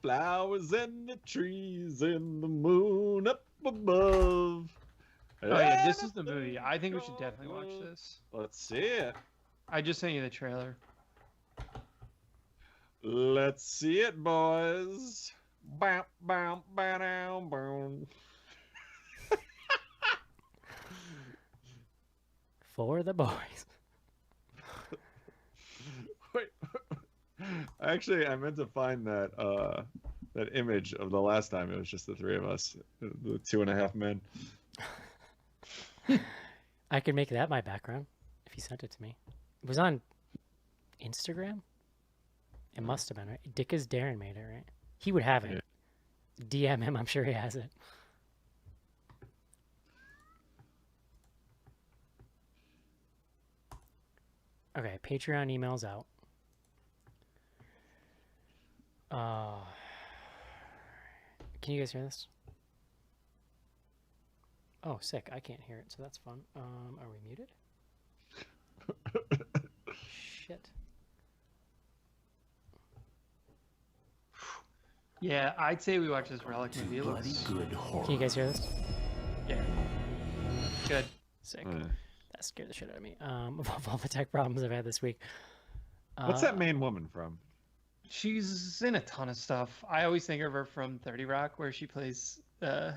flowers and the trees and the moon up above. Oh yeah, this is the movie. I think we should definitely watch this. Let's see it. I just sent you the trailer. Let's see it, boys. Bow, bow, bow, down, boom. For the boys. Wait. Actually, I meant to find that image of the last time. It was just the three of us, the 2.5 men. I could make that my background if you sent it to me. It was on Instagram. It must have been, right? Dicka's Darren made it, right? He would have it. Yeah. DM him. I'm sure he has it. Okay, Patreon email's out. Can you guys hear this? Oh, sick. I can't hear it, so that's fun. Are we muted? Shit. Yeah, I'd say we watch this Relic movie. It looks Good horror. Can you guys hear this? Yeah. Good. Sick. That scared the shit out of me. Of all the tech problems I've had this week. What's that main woman from? She's in a ton of stuff. I always think of her from 30 Rock, where she plays the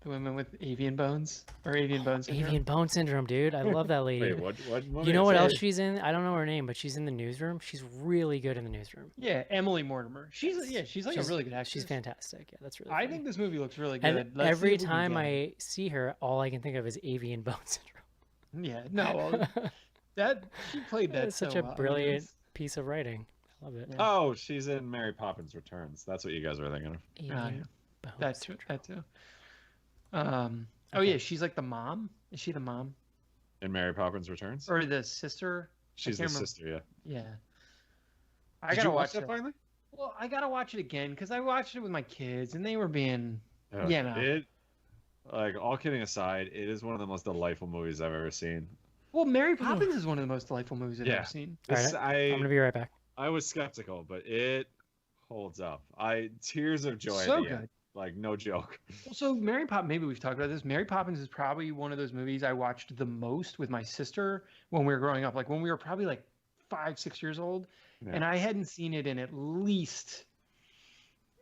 women with avian bones or avian bone syndrome. Avian bone syndrome, dude. I love that lady. Wait, what You know is what it? else she's in? I don't know her name, but she's in the newsroom. She's really good in the newsroom. Yeah, Emily Mortimer. She's like a really good actress. She's fantastic. Yeah, that's really. I funny. think this movie looks really good. And Let's see every if we can time get it. I see her, all I can think of is avian bone syndrome. Yeah, no, that she played that It's such so a well. I mean, brilliant it's- piece of writing. I love it. Yeah. Oh, she's in Mary Poppins Returns. That's what you guys were thinking of. Avian bone That too. syndrome. That too. Oh yeah, she's like the mom. Is she the mom In Mary Poppins Returns? or the sister? She's the can't remember. sister, yeah. Yeah. I Did gotta you watch watch that it. finally? Well, I gotta watch it again because I watched it with my kids and they were being, Yeah, you know. It, like, all kidding aside, it is one of the most delightful movies I've ever seen. Well, Mary Poppins is one of the most delightful movies I've Yeah. ever seen. All This, right, I'm gonna be right back. I was skeptical, but it holds up. Tears of joy So at the good. end. Like, no joke. Well, so Mary Poppins, maybe we've talked about this. Mary Poppins is probably one of those movies I watched the most with my sister when we were growing up. Like when we were probably like 5, 6 years old, Yeah. and I hadn't seen it in at least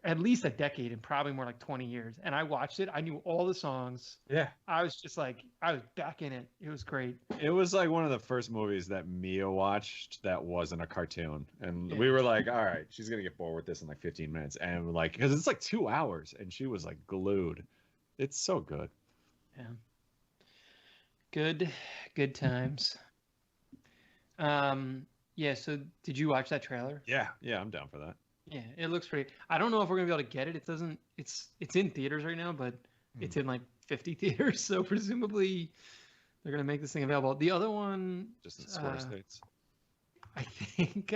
a decade and probably more like 20 years. And I watched it. I knew all the songs. Yeah. I was just like, I was back in it. It was great. It was like one of the first movies that Mia watched that wasn't a cartoon. And Yeah. we were like, all right, she's going to get bored with this in like 15 minutes. And like, because it's like 2 hours and she was like glued. It's so good. Yeah. Good times. Yeah, so did you watch that trailer? Yeah. Yeah. I'm down for that. Yeah, it looks pretty. I don't know if we're gonna be able to get it. It doesn't. It's in theaters right now, but it's in like 50 theaters. So presumably they're gonna make this thing available. The other one, Just in square states. I think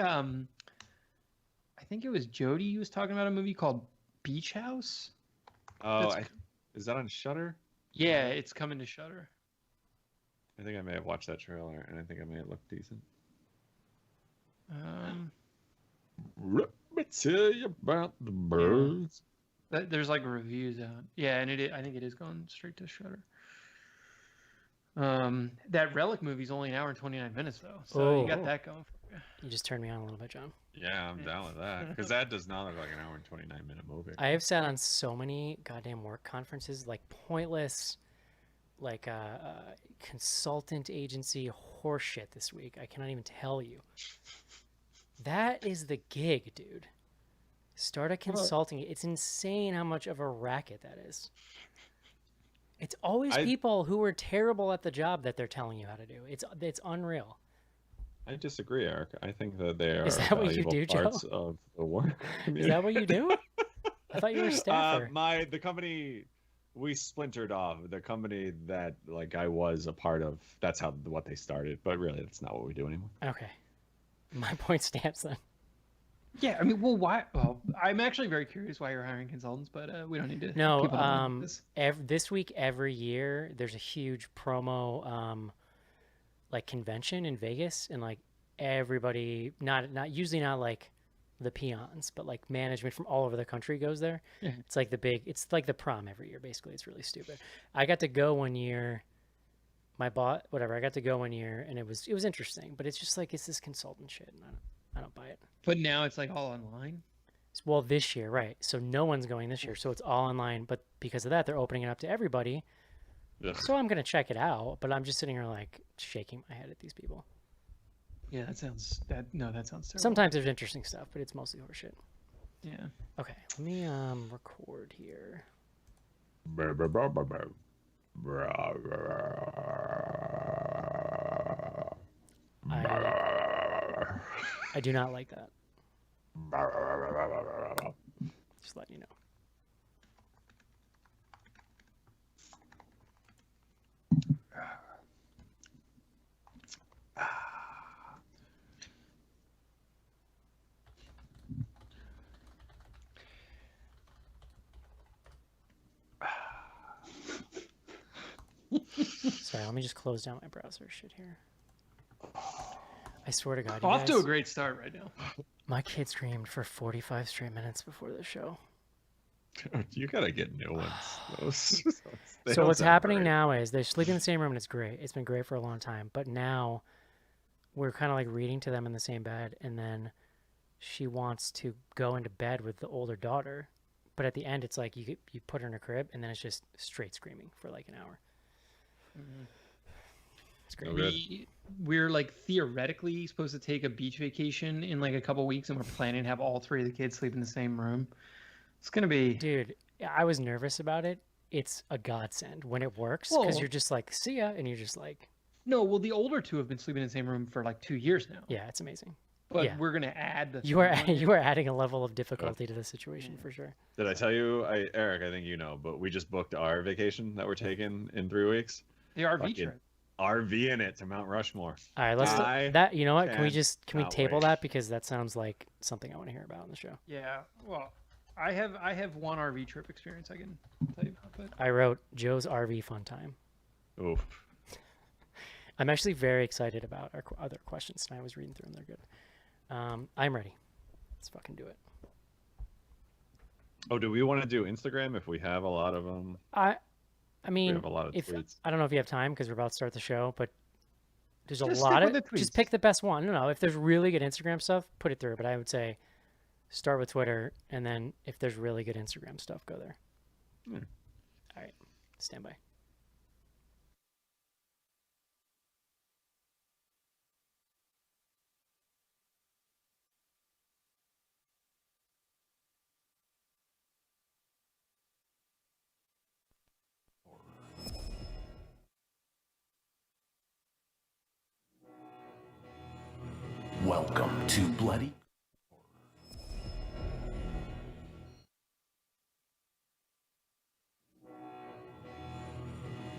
it was Jody who was talking about a movie called Beach House. Oh, That's- is that on Shudder? Yeah, it's coming to Shudder. I think I may have watched that trailer and I think I may have looked decent. Let me tell you about the birds. There's like reviews out. Yeah, and I think it is going straight to Shudder. That Relic movie's only an hour and 29 minutes though, so you got Oh. that going for you. You just turned me on a little bit, John. Yeah, I'm down with that. Because that does not look like an hour and 29-minute movie. I have sat on so many goddamn work conferences, like pointless, like consultant agency horseshit this week. I cannot even tell you. That is the gig, dude. Start a consulting. It's insane how much of a racket that is. It's always people who are terrible at the job that they're telling you how to do. It's unreal. I disagree, Eric. I think that they are Is that what you valuable do, Joe? parts of the work. Is that what you do? I thought you were a staffer. The company we splintered off. The company that like I was a part of. That's what they started. But really, that's not what we do anymore. Okay. My point stands then. Yeah, I mean, well, why? Well, I'm actually very curious why you're hiring consultants, but we don't need to. No, people don't need this. this week every year there's a huge promo like convention in Vegas, and like everybody, not usually not like the peons, but like management from all over the country goes there. Yeah. It's like it's like the prom every year, basically. It's really stupid. I got to go one year. I got to go one year, and it was interesting, but it's just like it's this consultant shit, and I don't buy it. But now it's like all online. Well, this year, right? So no one's going this year, so it's all online. But because of that, they're opening it up to everybody. Ugh. So I'm gonna check it out, but I'm just sitting here like shaking my head at these people. Yeah, that sounds terrible. Sometimes there's interesting stuff, but it's mostly horseshit. Yeah. Okay, let me record here. I do not like that. Just letting you know. Sorry, let me just close down my browser shit here. I swear to God, you Off to guys, a great start right now. my kid screamed for 45 straight minutes before the show. You gotta get new ones. Those, they So don't what's sound happening great. now is they sleep in the same room and it's great. It's been great for a long time. But now we're kind of like reading to them in the same bed, and then she wants to go into bed with the older daughter. But at the end, it's like you put her in a crib, and then it's just straight screaming for like an hour. It's great. Oh, good. We're like theoretically supposed to take a beach vacation in like a couple weeks, and we're planning to have all three of the kids sleep in the same room. It's gonna be. Dude, I was nervous about it. It's a godsend when it works, because Well- you're just like, see ya, and you're just like, No, well, the older two have been sleeping in the same room for like 2 years now. yeah, it's amazing. But yeah. we're gonna add the. You are third one in. you are adding a level of difficulty to the situation for sure. Did I tell you, Eric? I think you know, but we just booked our vacation that we're taking in 3 weeks. The RV Fucking trip. RV in it to Mount Rushmore. All right, let's I that. You know what? Can we cannot table wait. that, because that sounds like something I want to hear about on the show. Yeah. Well, I have one RV trip experience I can tell you about, but I wrote Joe's RV fun time. Oof. I'm actually very excited about our other questions, and I was reading through them. They're good. I'm ready. Let's fucking do it. Oh, do we want to do Instagram if we have a lot of them? I We mean, have a lot of if tweets. I don't know if you have time because we're about to start the show, but there's a Just lot stick of with the just tweets. pick the best one. No, if there's really good Instagram stuff, put it through. But I would say start with Twitter, and then if there's really good Instagram stuff, go there. Hmm. All right, stand by. Welcome to Bloody.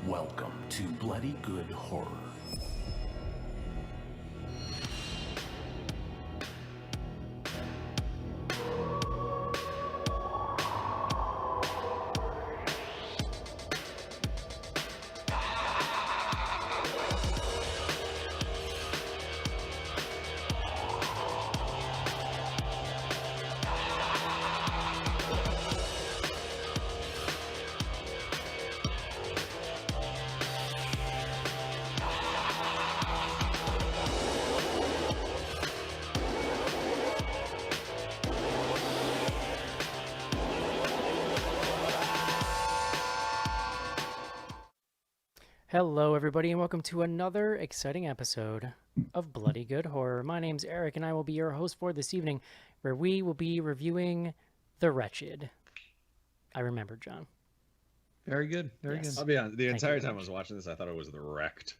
Welcome to Bloody Good Horror. Hello, everybody, and welcome to another exciting episode of Bloody Good Horror. My name's Eric, and I will be your host for this evening, where we will be reviewing The Wretched. I remember, John. very good. Very Yes. I'll be honest. The Thank you entire very time I much. was watching this, I thought it was The Wrecked.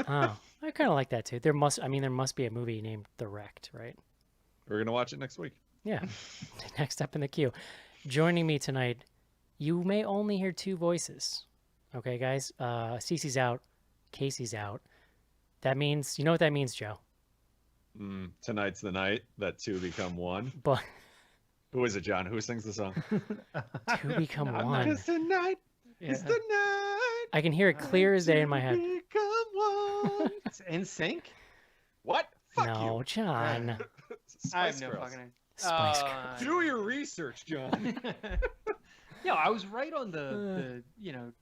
Oh, I kind of like that too. There must be a movie named The Wrecked, right? We're gonna watch it next week. Yeah. Next up in the queue. Joining me tonight, you may only hear two voices. Okay, guys? Cece's out. Casey's out. That means, you know what that means, Joe? Tonight's the night that two become one. But Who is it, John? Who sings the song? two become I'm not- one. It's the night. Yeah. It's the night. I can hear it clear as day in my head. Become one. It's in sync. What? Fuck No, you. John. I have Spice no Girls. fucking idea. Spice Girls. Do your research, John. Yeah, I was right on the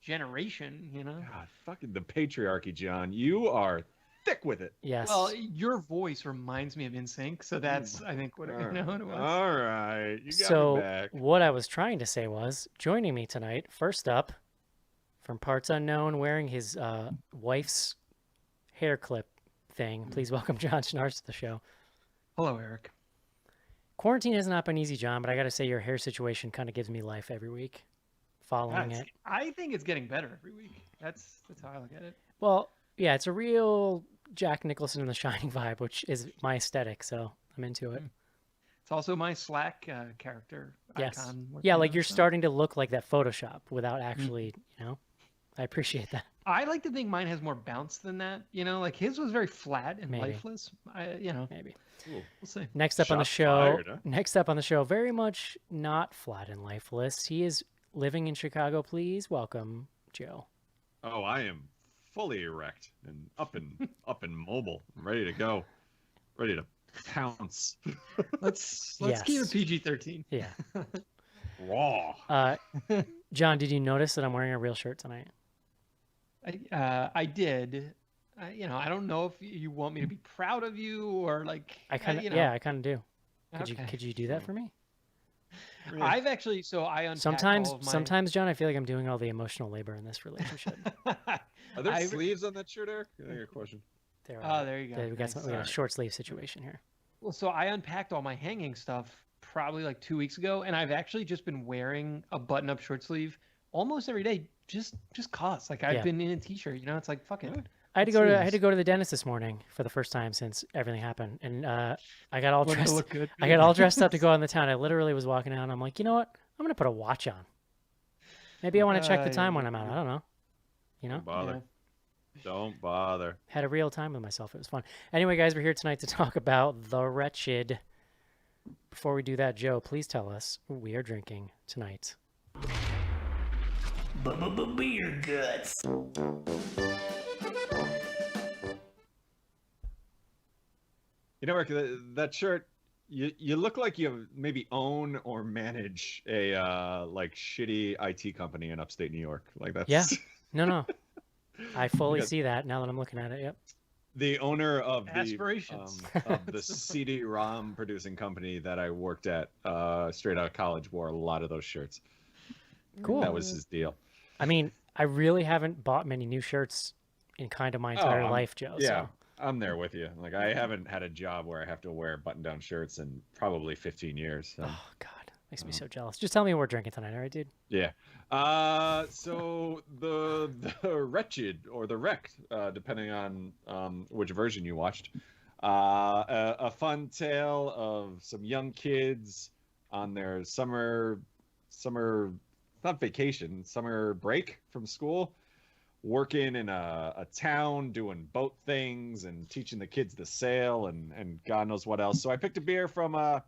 generation, God, fucking the patriarchy, John. You are thick with it. Yes. Well, your voice reminds me of NSYNC, so that's I think what it was. All right, you got so me back. what I was trying to say was, joining me tonight, first up, from Parts Unknown, wearing his wife's hair clip thing. Please welcome John Schnarch to the show. Hello, Eric. Quarantine has not been easy, John, but I got to say your hair situation kind of gives me life every week. Following it. I think it's getting better every week. That's how I look at it. Well, yeah, it's a real Jack Nicholson in The Shining vibe, which is my aesthetic, so I'm into it. It's also my Slack character icon. Yeah, like you're starting to look like that Photoshop without actually, I appreciate that. I like to think mine has more bounce than that. Like his was very flat and Maybe. lifeless. Maybe. We'll see. Next up on the Shots show, fired, huh? next up on the show, very much not flat and lifeless. He is living in Chicago. Please welcome Joe. Oh, I am fully erect and up and mobile, I'm ready to go, ready to pounce. Let's Yes. keep it PG-13. Yeah. Raw. John, did you notice that I'm wearing a real shirt tonight? I did. I don't know if you want me to be proud of you or like. I kind of, I kind of do. Could you do that for me? Really? I've actually I unpacked Sometimes, all of my... sometimes, John, I feel like I'm doing all the emotional labor in this relationship. Are there sleeves on that shirt, Eric? I got a question. There you go. We got a short sleeve situation here. Well, so I unpacked all my hanging stuff probably like 2 weeks ago, and I've actually just been wearing a button-up short sleeve almost every day, just cause. Like I've been in a t-shirt, it's like fuck it. I had to go to the dentist this morning for the first time since everything happened, and I got all dressed. I got all dressed up to go out in the town. I literally was walking out, and I'm like, you know what? I'm gonna put a watch on. Maybe I want to check the time when I'm out. I don't know. Don't bother. Don't bother. Had a real time with myself. It was fun. Anyway, guys, we're here tonight to talk about The Wretched. Before we do that, Joe, please tell us what we are drinking tonight. Beer guts. Eric, that shirt, you look like you maybe own or manage a like shitty IT company in upstate New York. Like that's Yeah. No. I fully see that now that I'm looking at it. Yep. the owner of Aspirations. the CD-ROM producing company that I worked at straight out of college wore a lot of those shirts. Cool. That was his deal. I mean, I really haven't bought many new shirts in kind of my entire life, Joe. Yeah, So. I'm there with you. Like, I haven't had a job where I have to wear button-down shirts in probably 15 years. So. Oh, God. Makes me so jealous. Just tell me what we're drinking tonight, all right, dude? Yeah. So the Wretched or the Wrecked, depending on which version you watched, a fun tale of some young kids on their summer not vacation, summer break from school, working in a town, doing boat things and teaching the kids to sail and God knows what else. So I picked a beer from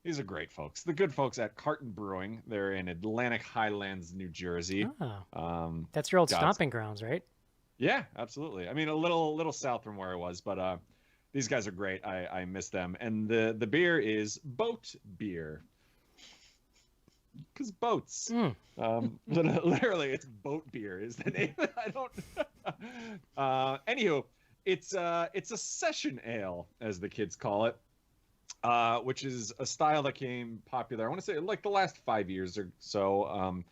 these are great folks. The good folks at Carton Brewing. They're in Atlantic Highlands, New Jersey. Oh. That's your old stomping grounds, right? Yeah, absolutely. I mean, a little south from where I was, but these guys are great. I miss them. And the beer is Boat Beer. Because boats. Literally, it's Boat Beer is the name. I don't. Anywho, it's a session ale, as the kids call it. Which is a style that came popular, I want to say, like the last 5 years or so.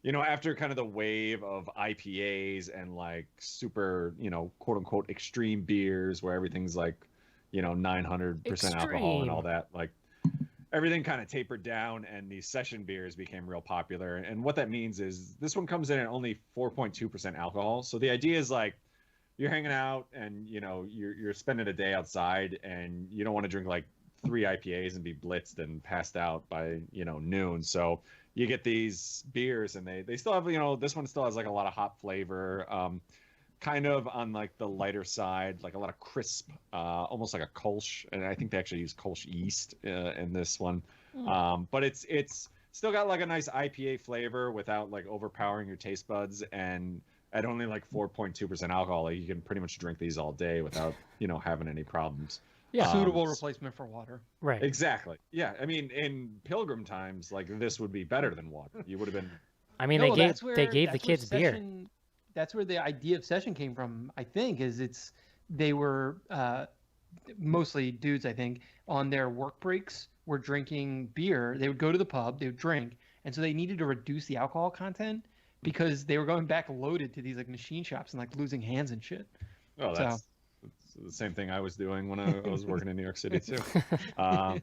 After kind of the wave of IPAs and like super, quote unquote, extreme beers where everything's like, 900% alcohol and all that. Like everything kind of tapered down and these session beers became real popular. And what that means is this one comes in at only 4.2% alcohol. So the idea is like you're hanging out and, you're spending a day outside and you don't want to drink like 3 IPAs and be blitzed and passed out by noon. So you get these beers and they still have this one still has like a lot of hop flavor, kind of on like the lighter side, like a lot of crisp, almost like a Kolsch, and I think they actually use Kolsch yeast in this one. But it's still got like a nice IPA flavor without like overpowering your taste buds, and at only like 4.2% alcohol, like, you can pretty much drink these all day without having any problems. Yeah. Suitable replacement for water. Right. Exactly. Yeah. I mean, in Pilgrim times, like this would be better than water. You would have been. I mean, No, they that's gave where- the that's where kids beer. Session- That's where the idea of Session came from. I think they were mostly dudes. I think on their work breaks were drinking beer. They would go to the pub, they would drink, and so they needed to reduce the alcohol content because they were going back loaded to these like machine shops and like losing hands and shit. Oh, So- that's the same thing I was doing when I was working in New York City too. Um,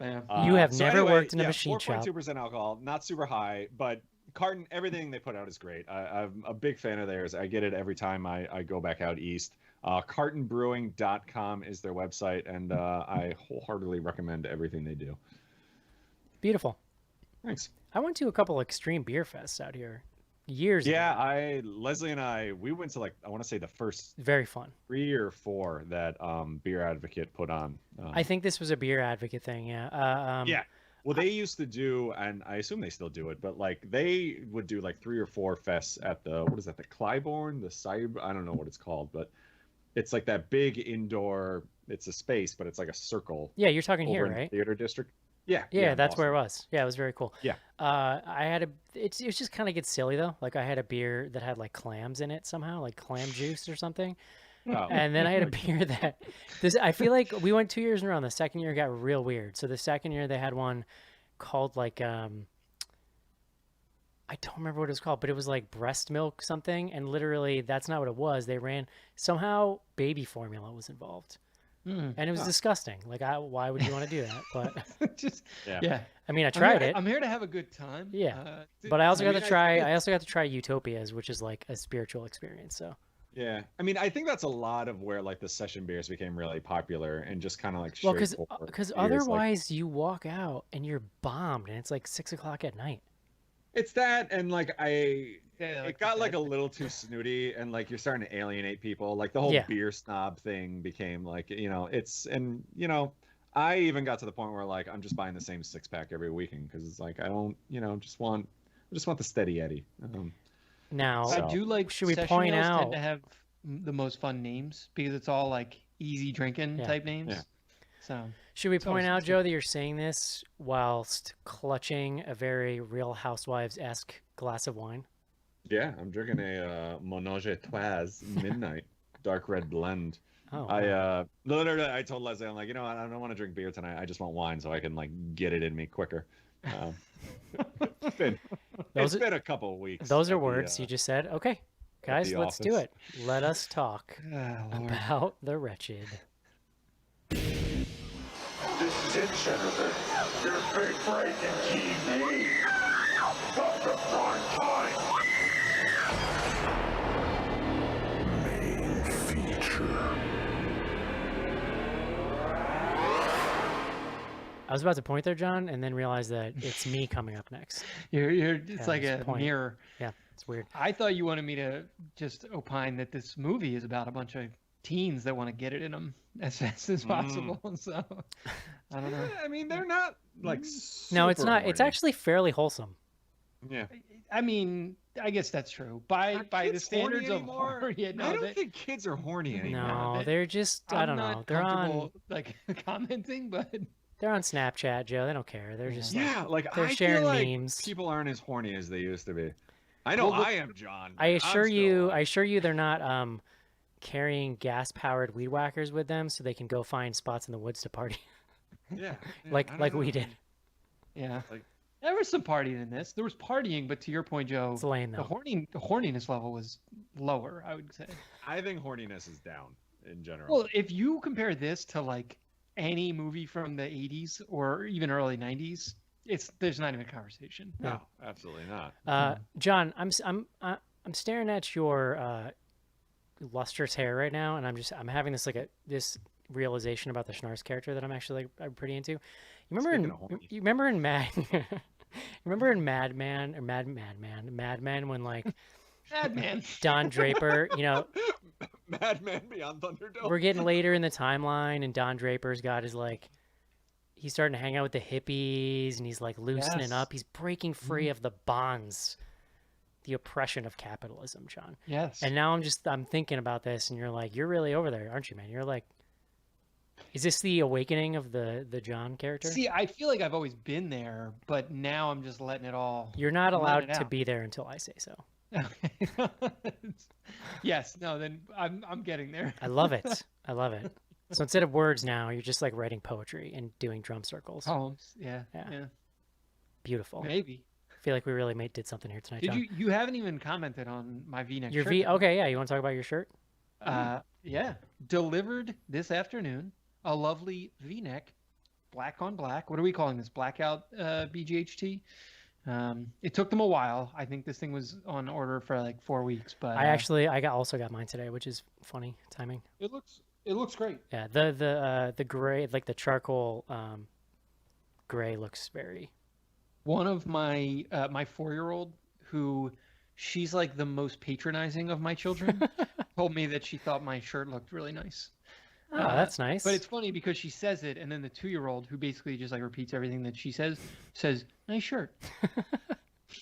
Yeah. You have so never anyway, worked in a yeah, machine shop. 4.2% alcohol, not super high, but Carton, everything they put out is great. I'm a big fan of theirs. I get it every time I go back out east. Cartonbrewing.com is their website, and I wholeheartedly recommend everything they do. Beautiful. Thanks. I went to a couple extreme beer fests out here years Yeah, ago. Leslie and I, we went to I want to say the first Very fun. 3 or 4 that Beer Advocate put on. I think this was a beer advocate thing. Yeah. Yeah. Well, they used to do, and I assume they still do it, but they would do 3 or 4 fests at the, what is that, the Clybourne, the Cyber, I don't know what it's called, but it's like that big indoor, it's a space, but it's like a circle. Yeah, you're talking over here, in the right? Theater District. Yeah. Yeah, in that's where it Boston. was. Yeah, it was very cool. Yeah. I had it was just kind of gets silly though. Like I had a beer that had clams in it somehow, like clam juice or something. Oh. And then I had a beer that I feel like we went 2 years in a row. And the second year got real weird. So the second year they had one called I don't remember what it was called, but it was like breast milk something, and literally that's not what it was. They ran somehow baby formula was involved. Mm. And it was disgusting. Why would you want to do that? But Just Yeah. I mean, I tried it. I'm here to have a good time. Yeah. But I also got to try. I also got to try Utopias, which is like a spiritual experience. So Yeah. I mean, I think that's a lot of where the session beers became really popular and just kind of well, straightforward because beers, otherwise you walk out and you're bombed, and it's like 6 o'clock at night. it's that, and Yeah, it got a little too snooty, and you're starting to alienate people. The whole Yeah. beer snob thing became it's, and I even got to the point where I'm just buying the same 6-pack every weekend because it's I don't just want the steady Eddie. Now, So- I do like. should we session point ales out? tend to have the most fun names because it's all easy drinking Yeah. type names. Yeah. So Should we It's point always out, interesting. Joe, that you're saying this whilst clutching a very Real Housewives-esque glass of wine? Yeah, I'm drinking a Monage Trois Midnight Dark Red Blend. Oh, I literally I told Leslie, I'm I don't want to drink beer tonight. I just want wine so I can get it in me quicker. It's been Those it's been a couple of weeks. those are at the, words you just said. Okay, guys, the let's do office. it. Let us talk about the Wretched. This is it, Senator. Your big break in TV. Come to prime time. Main feature. I was about to point there, John, and then realize that it's me coming up next. it's Yeah, like just a point. mirror. Yeah, it's weird. I thought you wanted me to just opine that this movie is about a bunch of teens that want to get it in them as fast as possible. So I don't know. I mean, they're not No, it's super not. It's horny. actually fairly wholesome. Yeah. I mean, I guess that's true. By Are the kids standards horny of anymore? horror, yeah, no, I don't they- think kids are horny anymore. No, they- they're just I I'm don't know. not They're on comfortable, commenting, but Snapchat, Joe. They don't care. They're just Yeah, they're I sharing feel memes. people aren't as horny as they used to be. I know Well, I am, John. I I'm assure still- you, they're not carrying gas-powered weed whackers with them so they can go find spots in the woods to party Yeah, like I don't we know. did. yeah. Like- There was some partying in this. There was partying, but to your point, Joe, It's lame the though. horniness level was lower, I would say. I think horniness is down in general. Well, if you compare this to any movie from the 80s or even early 90s, there's not even a conversation. no, absolutely not. John, I'm staring at your lustrous hair right now, and I'm having this this realization about the Schnars character that I'm actually I'm pretty into. You remember Speaking of horny. you remember in Mad you remember in Madman or Mad Men when Madman. Don Draper, Madman Beyond Thunderdome. we're getting later in the timeline, and Don Draper's got his he's starting to hang out with the hippies, and he's loosening Yes. up. He's breaking free of the bonds, the oppression of capitalism, John. Yes. And now I'm thinking about this, and you're really over there, aren't you, man? You're Is this the awakening of the John character? See, I feel like I've always been there, but now I'm just letting it all. You're not I'm letting allowed it to out. be there until I say so. Okay. Yes. No. Then I'm getting there. I love it. I love it. So instead of words now, you're just like writing poetry and doing drum circles. Poems. Yeah. Yeah. Yeah. Beautiful. Maybe. I feel like we really did something here tonight, Did John. you haven't even commented on my V-neck Your shirt. V. Okay, yeah. You want to talk about your shirt? Yeah. Delivered this afternoon. A lovely V-neck, black on black. What are we calling this? Blackout BGHT. It took them a while. I think this thing was on order for like 4 weeks, but I also got mine today, which is funny timing. it looks great. Yeah, the gray, like the charcoal gray looks very. One of my my 4-year-old, who she's like the most patronizing of my children, told me that she thought my shirt looked really nice. Oh, that's nice. But it's funny because she says it, and then the 2-year-old, who basically just like repeats everything that she says, "Nice shirt."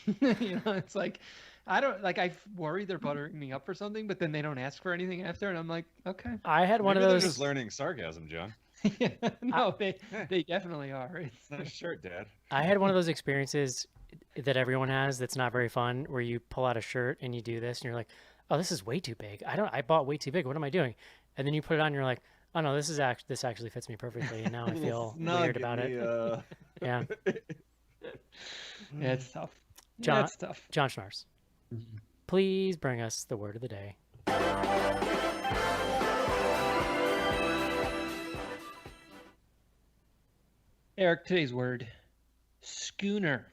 It's like I don't like. I worry they're buttering me up for something, but then they don't ask for anything after, and I'm like, okay. I had one Maybe of they're those. just learning sarcasm, John. Yeah, no, they definitely are. It's, Nice shirt, Dad. I had one of those experiences that everyone has that's not very fun, where you pull out a shirt and you do this, and you're like, "Oh, this is way too big. I bought way too big. What am I doing?" And then you put it on, and you're like, "Oh no, this actually fits me perfectly." And now I feel weird about it. Yeah, yeah, it's tough. John- Yeah, it's tough. John Schnars, please bring us the word of the day. Eric, today's word: schooner.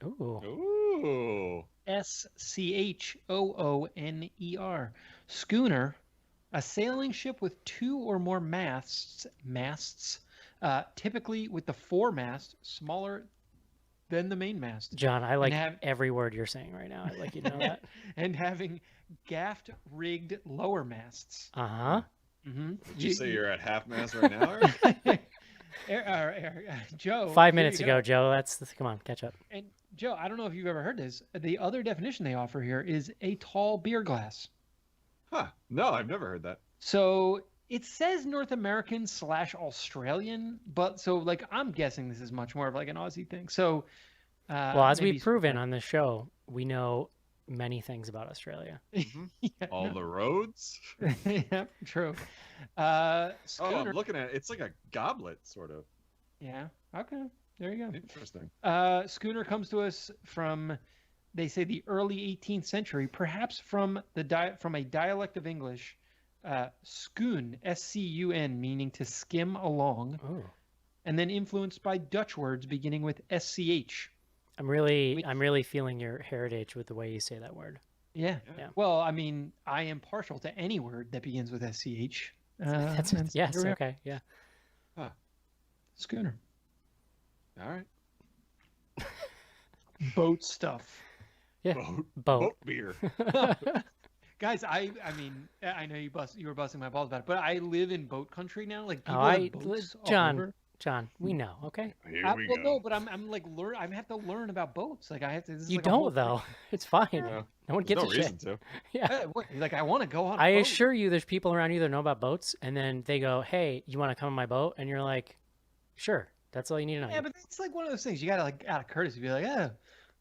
Ooh, Ooh. Schooner. Schooner, a sailing ship with 2 or more masts, typically with the foremast smaller than the main mast, John, I like have- every word you're saying right now. I'd like you to know that. and having gaff-rigged lower masts. Uh-huh. Mm-hmm. Did you say you're at half mast right now? Or? Joe. 5 here minutes you ago, go. Joe. Come on, catch up. And Joe, I don't know if you've ever heard this. The other definition they offer here is a tall beer glass. Huh. No, I've never heard that. So it says North American / Australian, but so like I'm guessing this is much more of like an Aussie thing. So, Well, as maybe we've proven on this show, we know many things about Australia. yeah, All no. the roads? Yeah, true. Oh, Schooner. I'm looking at it. It's like a goblet, sort of. Yeah. Okay. There you go. Interesting. Schooner comes to us from, they say, the early 18th century, perhaps from from a dialect of English, schoon, S-C-U-N, meaning to skim along, Oh, and then influenced by Dutch words beginning with S-C-H. I'm really feeling your heritage with the way you say that word. Yeah. Yeah. Well, I mean, I am partial to any word that begins with S-C-H. That's and yes, here we are. okay, yeah. Schooner. All right. Boat stuff. Yeah. Boat Boat. beer. Guys, I mean, I know you were busting my balls about it, but I live in boat country now. Like people Oh, have boats all over. John, we know, okay? Here we Well, go. no, but I'm like I have to learn about boats. Like I have to. This is You like a whole don't though. thing. It's fine. Yeah. No one gives no a reason shit. to. Yeah. Like I want to go on. A I boat. assure you, there's people around you that know about boats, and then they go, "Hey, you want to come on my boat?" And you're like, "Sure." That's all you need to know. Yeah, but it's like one of those things. You gotta like out of courtesy be like, what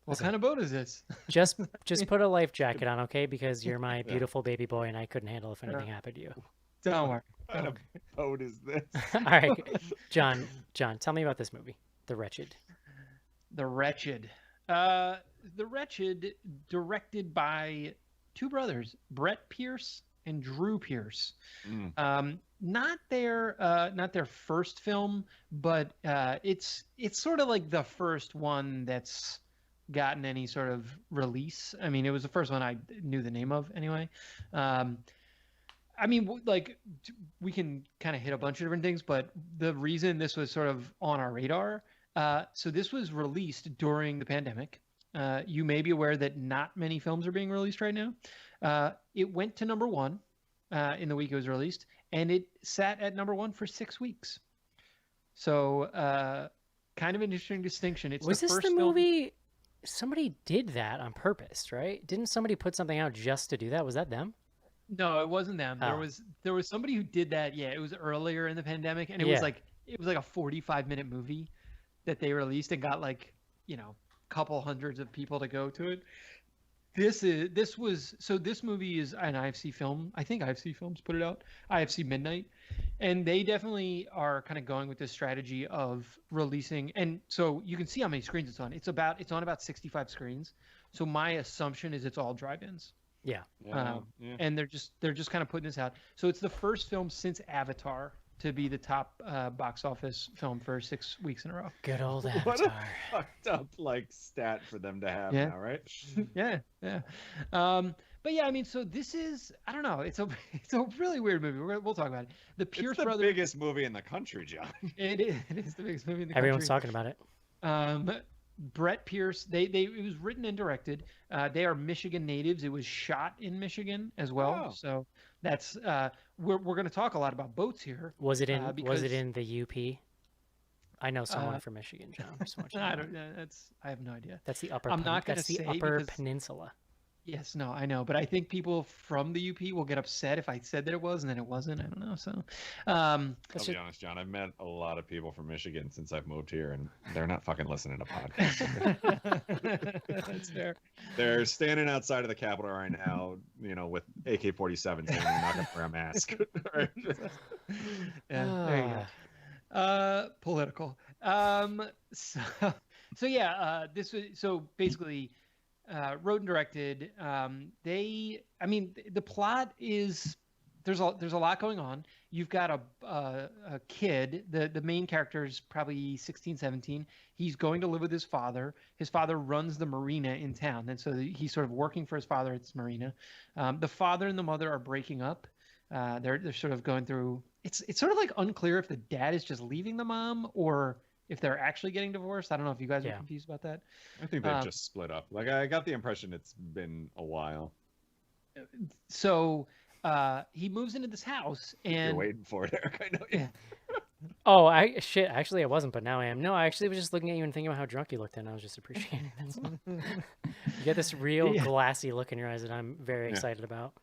Listen. kind of boat is this? just put a life jacket on, okay? Because you're my beautiful baby boy, and I couldn't handle if anything happened to you. Don't worry. What kind of boat is this? All right, John, tell me about this movie, The Wretched. The Wretched. The Wretched, directed by 2 brothers, Brett Pierce and Drew Pierce. Not their first film, but it's sort of like the first one that's gotten any sort of release. I mean, it was the first one I knew the name of anyway. I mean, like we can kind of hit a bunch of different things, but the reason this was sort of on our radar, so this was released during the pandemic. You may be aware that not many films are being released right now. It went to number 1 in the week it was released, and it sat at number 1 for 6 weeks. So kind of an interesting distinction. Was this the movie? Somebody did that on purpose, right? Didn't somebody put something out just to do that? Was that them? No, it wasn't them. Oh. There was somebody who did that. Yeah, it was earlier in the pandemic, and it was like a 45-minute movie that they released and got like, couple hundreds of people to go to it. This movie is an IFC film. I think IFC Films put it out. IFC Midnight, and they definitely are kind of going with this strategy of releasing. And so you can see how many screens it's on. It's on about 65 screens. So my assumption is it's all drive-ins. Yeah. And they're just kind of putting this out. So it's the first film since Avatar to be the top box office film for 6 weeks in a row. Good old What Avatar. a fucked up stat for them to have Yeah. now, right? Yeah. But yeah, I mean, so this is, I don't know, it's a really weird movie. We'll talk about it. The Pierce It's the brothers. biggest movie in the country, John. It is the biggest movie in the Everyone's country. talking about it. Brett Pierce. It was written and directed. They are Michigan natives. It was shot in Michigan as well. Oh. So that's we're going to talk a lot about boats here. Was it in because- the UP? I know someone from Michigan, John. Just want you to I know. don't. I have no idea. That's the upper. I'm not gonna that's the say upper because- peninsula. Yes, no, I know, but I think people from the UP will get upset if I said that it was and then it wasn't. I don't know. So, I'll That's be just, honest, John. I've met a lot of people from Michigan since I've moved here, and they're not fucking listening to podcasts. that's fair. They're standing outside of the Capitol right now, with AK-47s, saying they're not going to wear a mask. Right? Yeah, there you go. Political. So yeah, this was so basically wrote and directed. The plot is there's a lot going on. You've got a kid. The main character is probably 16, 17. He's going to live with his father. His father runs the marina in town, and so he's sort of working for his father at this marina. The father and the mother are breaking up. They're sort of going through. It's sort of like unclear if the dad is just leaving the mom or if they're actually getting divorced. I don't know if you guys are confused about that. I think they've just split up. I got the impression it's been a while. So he moves into this house and You're waiting for it, Eric. I know. Yeah. oh, actually, I wasn't, but now I am. No, I actually was just looking at you and thinking about how drunk you looked, and I was just appreciating it. You get this real glassy look in your eyes that I'm very excited about.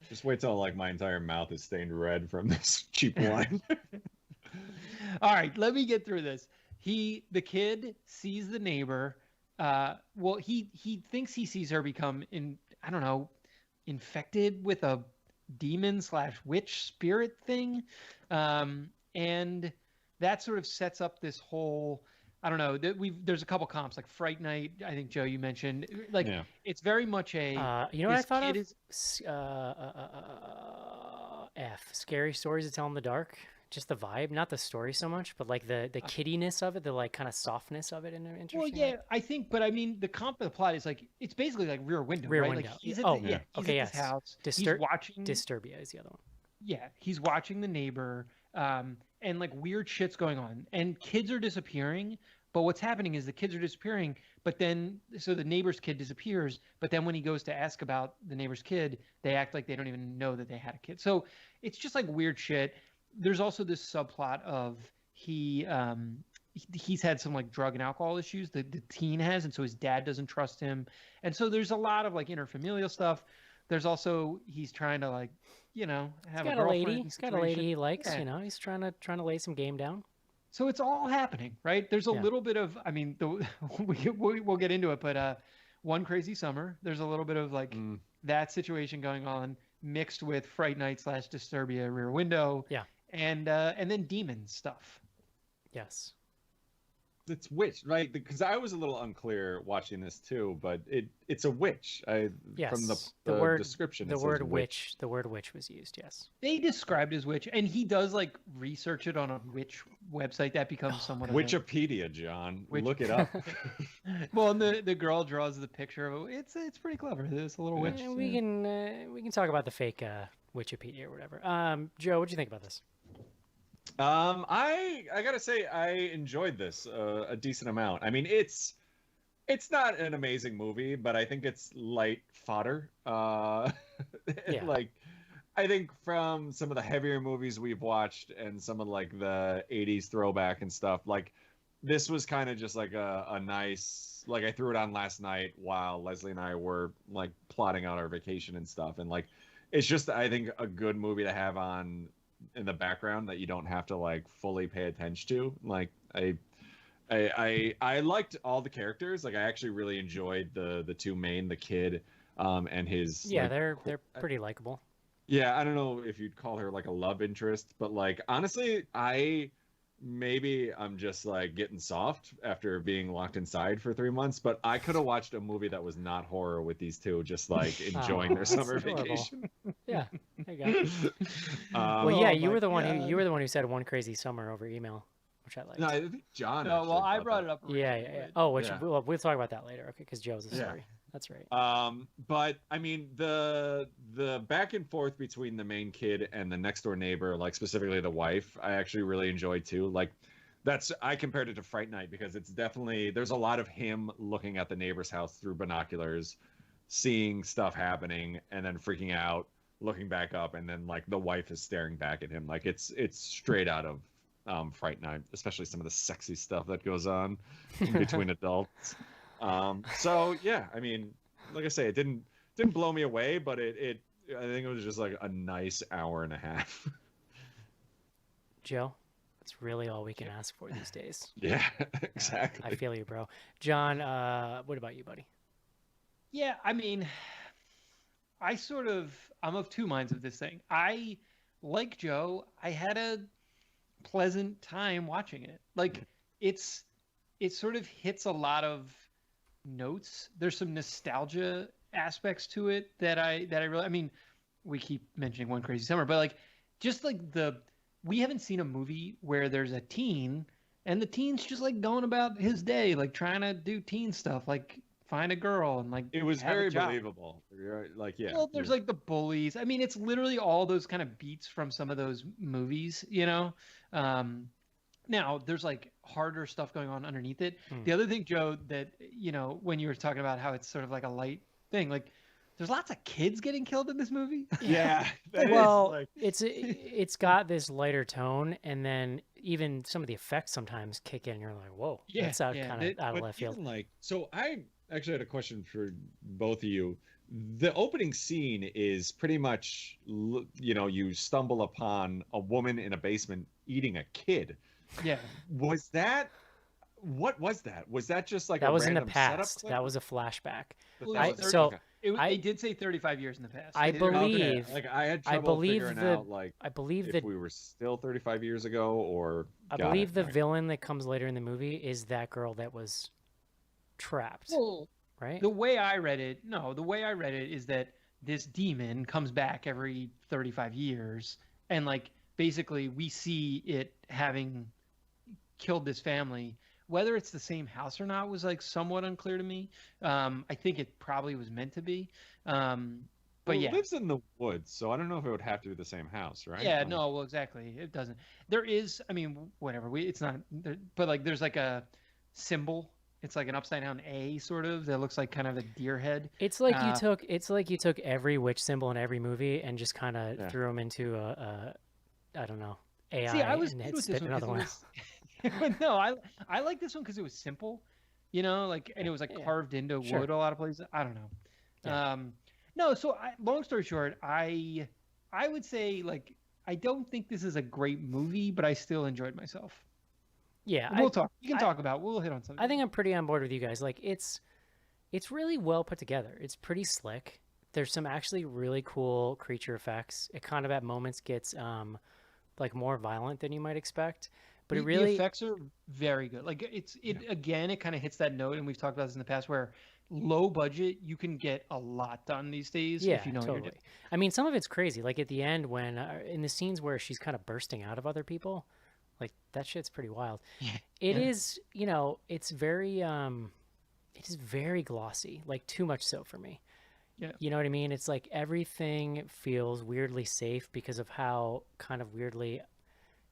Just wait till my entire mouth is stained red from this cheap wine. All right, let me get through this. The kid sees the neighbor. He thinks he sees her become infected with a demon/witch spirit thing, and that sort of sets up this whole. I don't know. There's a couple comps like Fright Night. I think Joe, you mentioned it's very much a. You know what I thought of? Is, Scary Stories to Tell in the Dark. Just the vibe, not the story so much, but like the kiddiness of it, the kind of softness of it in an interesting. Well, yeah, I think, but I mean, the comp of the plot is it's basically like Rear Window, Rear right? Window. Like he's at yes. this house. He's watching. Disturbia is the other one. Yeah, he's watching the neighbor, and weird shit's going on, and kids are disappearing. But what's happening is the kids are disappearing, but then so the neighbor's kid disappears. But then when he goes to ask about the neighbor's kid, they act like they don't even know that they had a kid. So it's just weird shit. There's also this subplot of he's had some drug and alcohol issues the teen has, and so his dad doesn't trust him, and so there's a lot of interfamilial stuff. There's also he's trying to have He's a got a girlfriend lady. He's got a lady he likes. Yeah. He's trying to lay some game down. So it's all happening, right? There's a little bit of we'll get into it, but One Crazy Summer. There's a little bit of that situation going on mixed with Fright Night / Disturbia Rear Window. Yeah. And then demon stuff. Yes. It's witch, right? Because I was a little unclear watching this too, but it's a witch. Yes. From the word description, the it says word witch. The word witch was used. Yes. They described as witch, and he does research it on a witch website that becomes somewhat. Wikipedia, John. Look it up. Well, and the girl draws the picture of it. It's pretty clever. It's a little witch. We can talk about the fake Wikipedia or whatever. Joe, what do you think about this? I gotta say I enjoyed this a decent amount. I mean, it's not an amazing movie, but I think it's light fodder. I think from some of the heavier movies we've watched and some of the 80s throwback and stuff, this was kind of just a nice, I threw it on last night while Leslie and I were plotting out our vacation and stuff, and it's just, I think, a good movie to have on in the background that you don't have to like fully pay attention to. Like I liked all the characters. Like I actually really enjoyed the two main, the kid, and his Yeah, like, they're pretty likable. yeah, I don't know if you'd call her like a love interest, but like honestly, maybe I'm just like getting soft after being locked inside for 3 months, but I could have watched a movie that was not horror with these two, just like enjoying their that's summer adorable. vacation. Yeah, there you go. Well, yeah, Oh you my were the one God. you were the one who said one crazy summer over email, which I liked. No, I think John. No, well, actually I thought brought that. it up. Yeah. originally. Oh, which Yeah. we'll talk about that later. Okay, because Joe's a Yeah. story. That's right. But I mean the back and forth between the main kid and the next door neighbor, like specifically the wife, I actually really enjoyed too. Like I compared it to Fright Night because it's definitely, there's a lot of him looking at the neighbor's house through binoculars, seeing stuff happening and then freaking out, looking back up, and then like the wife is staring back at him. Like it's straight out of Fright Night, especially some of the sexy stuff that goes on between adults. So yeah, I mean, like I say, it didn't blow me away, but it I think it was just like a nice hour and a half. Joe, that's really all we can ask for these days. Yeah, exactly. I feel you, bro. John, what about you, buddy? Yeah, I mean, I'm of two minds of this thing. Like Joe, I had a pleasant time watching it. Like it sort of hits a lot of notes. There's some nostalgia aspects to it that I really, I mean, we keep mentioning One Crazy Summer, but like just like we haven't seen a movie where there's a teen and the teen's just like going about his day, like trying to do teen stuff, like find a girl and like It was have a very job. believable. Like, yeah. Well, there's like the bullies. I mean, it's literally all those kind of beats from some of those movies, you know? Now, there's like harder stuff going on underneath it. The other thing, Joe, that, you know, when you were talking about how it's sort of like a light thing, like there's lots of kids getting killed in this movie. Yeah. that is, Well, like, it's got this lighter tone, and then even some of the effects sometimes kick in. And you're like, whoa, Yeah, that's out yeah, kind of out of but left field. even like, so I actually had a question for both of you. The opening scene is pretty much, you know, you stumble upon a woman in a basement eating a kid. Yeah. Was that, what was that? Was that just like That a was in the random setup past. clip? That was a flashback. Well, That I, was- so okay. They did say 35 years in the past. I They did- believe- Like I had I trouble believe figuring the- out like I believe if that we were still 35 years ago or. I got believe it. the All right. villain that comes later in the movie is that girl that was trapped, Well, right? the way I read it is that this demon comes back every 35 years, and like basically we see it having killed this family. Whether it's the same house or not was like somewhat unclear to me. I think it probably was meant to be. But Well, yeah, it lives in the woods, so I don't know if it would have to be the same house, right? yeah, Like, no, well, exactly. It doesn't. There is, I mean, whatever. It's not, but like there's like a symbol. It's like an upside down A sort of that looks like kind of a deer head. It's like you took every witch symbol in every movie and just kind of Yeah. threw them into a I don't know, AI, See, I was and good it with spit this one another one. 'cause it was, no, I like this one because it was simple, you know, like, and it was like Yeah. carved into Sure. wood a lot of places. I don't know. Yeah. No, so long story short, I would say like I don't think this is a great movie, but I still enjoyed myself. Yeah, We'll talk. You can talk about. We'll hit on something. I think I'm pretty on board with you guys. Like it's really well put together. It's pretty slick. There's some actually really cool creature effects. It kind of at moments gets like more violent than you might expect. But the it really effects are very good. Like again, it kind of hits that note, and we've talked about this in the past, where low budget you can get a lot done these days yeah, if you know what totally. you're doing. I mean, some of it's crazy. Like at the end when in the scenes where she's kind of bursting out of other people, like that shit's pretty wild. It Yeah. is, you know, it's very it is very glossy, like too much so for me. Yeah. You know what I mean? It's like everything feels weirdly safe because of how kind of weirdly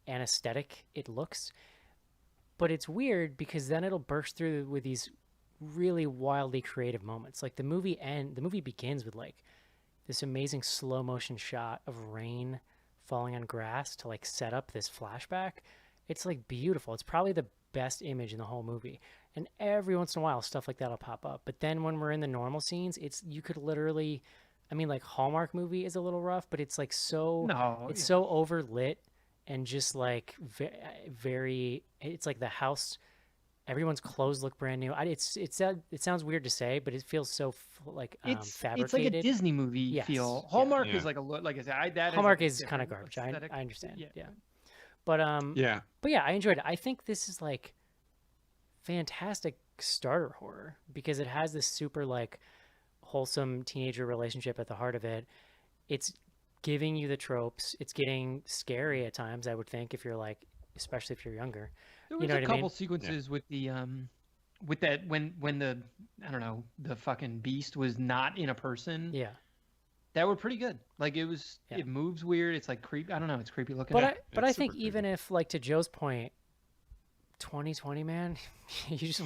anesthetic it looks. But it's weird because then it'll burst through with these really wildly creative moments. Like the movie begins with like this amazing slow motion shot of rain falling on grass to like set up this flashback. It's like beautiful. It's probably the best image in the whole movie. And every once in a while stuff like that'll pop up. But then when we're in the normal scenes, you could literally I mean, like Hallmark movie is a little rough, but it's like so No, it's so overlit and just like very. It's like the house. Everyone's clothes look brand new. It sounds weird to say, but it feels so like it's like a fabricated. Disney movie Yes, feel. yeah. Hallmark Yeah. is like like I said, that Hallmark is is kind of different garbage. aesthetic. I understand. Yeah. Yeah. But Yeah. but yeah, I enjoyed it. I think this is like fantastic starter horror because it has this super like wholesome teenager relationship at the heart of it. It's giving you the tropes. It's getting scary at times, I would think, if you're like, especially if you're younger. There You was know a what I couple mean? sequences with the with that when the I don't know, the fucking beast was not in a person. Yeah. That were pretty good. Like it was, Yeah. it moves weird. It's like creepy. I don't know. It's creepy looking. But I it's think super even creepy. if like to Joe's point, 2020 man, you just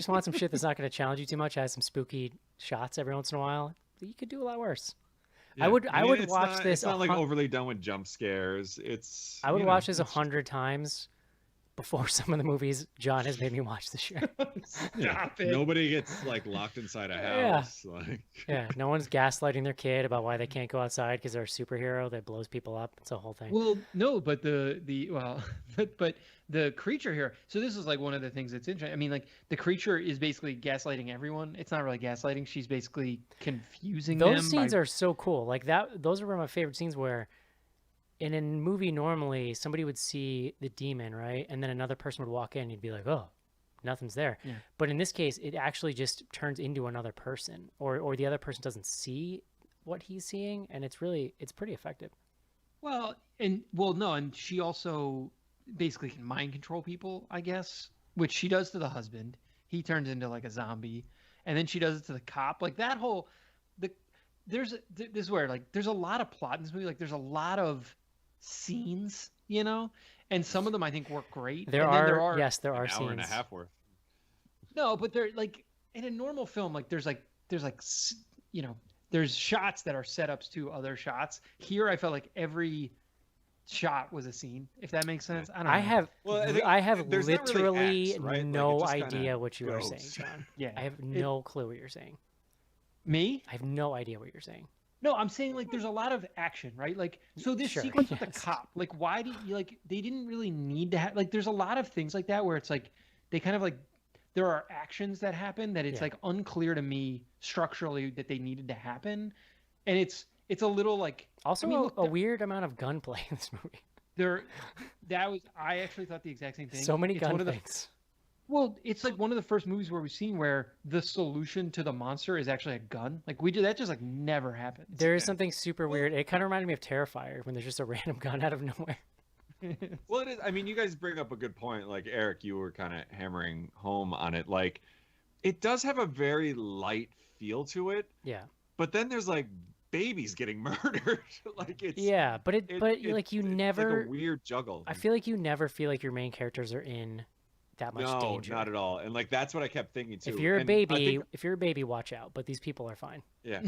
want some shit that's not going to challenge you too much, has some spooky shots every once in a while. You could do a lot worse. Yeah. I mean, would it's watch not, this It's not like 100 overly done with jump scares. It's. I would you know, watch this it's just- 100 times before some of the movies John has made me watch this year. Yeah. Stop it. Nobody gets like locked inside a Yeah. house. Like. Yeah, no one's gaslighting their kid about why they can't go outside because they're a superhero that blows people up. It's a whole thing. Well, no, but well, but the creature here. So this is like one of the things that's interesting. I mean, like the creature is basically gaslighting everyone. It's not really gaslighting. She's basically confusing them. Those scenes are so cool. Like that, those are one of my favorite scenes where in a movie normally somebody would see the demon, right? And then another person would walk in and you'd be like, oh, nothing's there. Yeah. But in this case, it actually just turns into another person or the other person doesn't see what he's seeing. And it's pretty effective. Well, no, and she also basically can mind control people, I guess, which she does to the husband. He turns into like a zombie, and then she does it to the cop. Like that whole this is where like there's a lot of plot in this movie. Like there's a lot of scenes, and some of them I think work great. There and then are yes, there are An hour and a scenes. half worth. No, but they're like in a normal film, like there's there's shots that are setups to other shots. Here, I felt like every shot was a scene. If that makes sense, I don't know. I have there's not really literally acts, right? Like, it no just kinda idea what you are goes. saying, John. Yeah, I have no clue what you're saying. me. I have no idea what you're saying. No, I'm saying like there's a lot of action, right? Like so this Sure, sequence with the yes. cop, like why do you like they didn't really need to have like there's a lot of things like that where it's like they kind of like there are actions that happen that it's Yeah. like unclear to me structurally that they needed to happen, and it's a little like Also, I mean, look, a weird amount of gunplay in this movie. I actually thought the exact same thing. So many It's gun one of the things. Well, it's like one of the first movies where we've seen where the solution to the monster is actually a gun. Like that just like never happens. There is something super weird. It kind of reminded me of Terrifier when there's just a random gun out of nowhere. Well, it is. I mean, you guys bring up a good point. Like Eric, you were kind of hammering home on it. Like, it does have a very light feel to it, Yeah. but then there's like babies getting murdered. Like it's Yeah, but like you it's never. like a weird juggle. I feel like you never feel like your main characters are in that much no, danger. not at all. And like that's what I kept thinking too. If you're a And I baby, think- watch out. But these people are fine. yeah,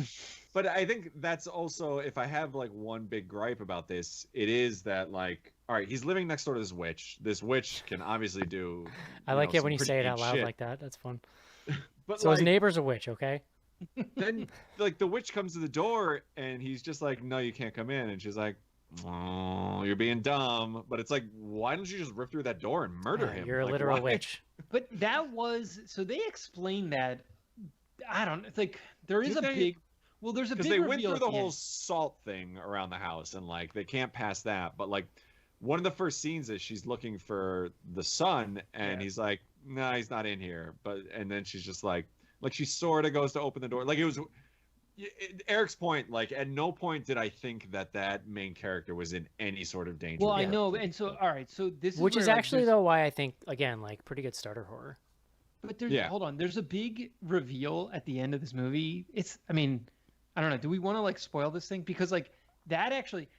but I think that's also if I have like one big gripe about this, it is that like, all right, he's living next door to this witch. This witch can obviously do. I like it some when you pretty say it deep out loud shit. like that. That's fun. But So like, his neighbor's a witch, okay? then like the witch comes to the door and he's just like, no, you can't come in, and she's like, oh, you're being dumb. But it's like, why don't you just rip through that door and murder him? You're a Like, literal why? witch. But that was so they explained that. I don't it's like there is Did a they? big well there's a big Because they went reveal through at the the whole end. salt thing around the house and like they can't pass that. But like one of the first scenes is she's looking for the son and Yeah. he's like, no, he's not in here. But and then she's just like she sort of goes to open the door. Like it was Eric's point. Like at no point did I think that main character was in any sort of danger. Well, I Yeah. know, and so all right, so this Which is is where, like, actually there's- though why I think again like pretty good starter horror. But there's Yeah. hold on, there's a big reveal at the end of this movie. I mean, I don't know. Do we want to like spoil this thing because like that actually,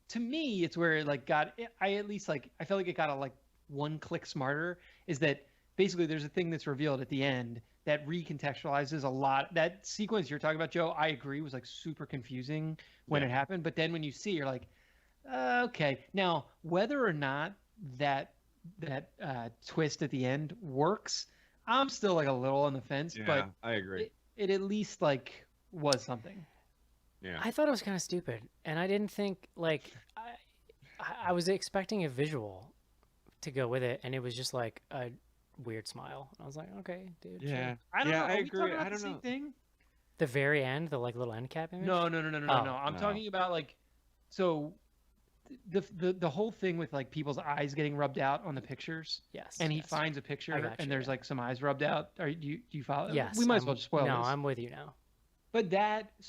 to me, it's where it like I at least like I felt like it got a like one click smarter. Is that basically there's a thing that's revealed at the end that recontextualizes a lot. That sequence you're talking about, Joe, I agree was like super confusing when Yeah. it happened. But then when you see, you're like, okay. Now whether or not that twist at the end works, I'm still like a little on the fence. Yeah, But I agree. it at least like was something. Yeah. I thought it was kind of stupid, and I didn't think like I was expecting a visual to go with it, and it was just like a weird smile. I was like, okay, dude. Yeah. Sure. I don't know. I Are we agree. talking about I don't the same know. thing? The very end, the like little end cap image. No. Oh, I'm no. talking about like, so the whole thing with like people's eyes getting rubbed out on the pictures, Yes. and he yes. finds a picture got and you, there's yeah. like some eyes rubbed out. Do you follow? Yes. We might as well just spoil No, this. I'm with you now. But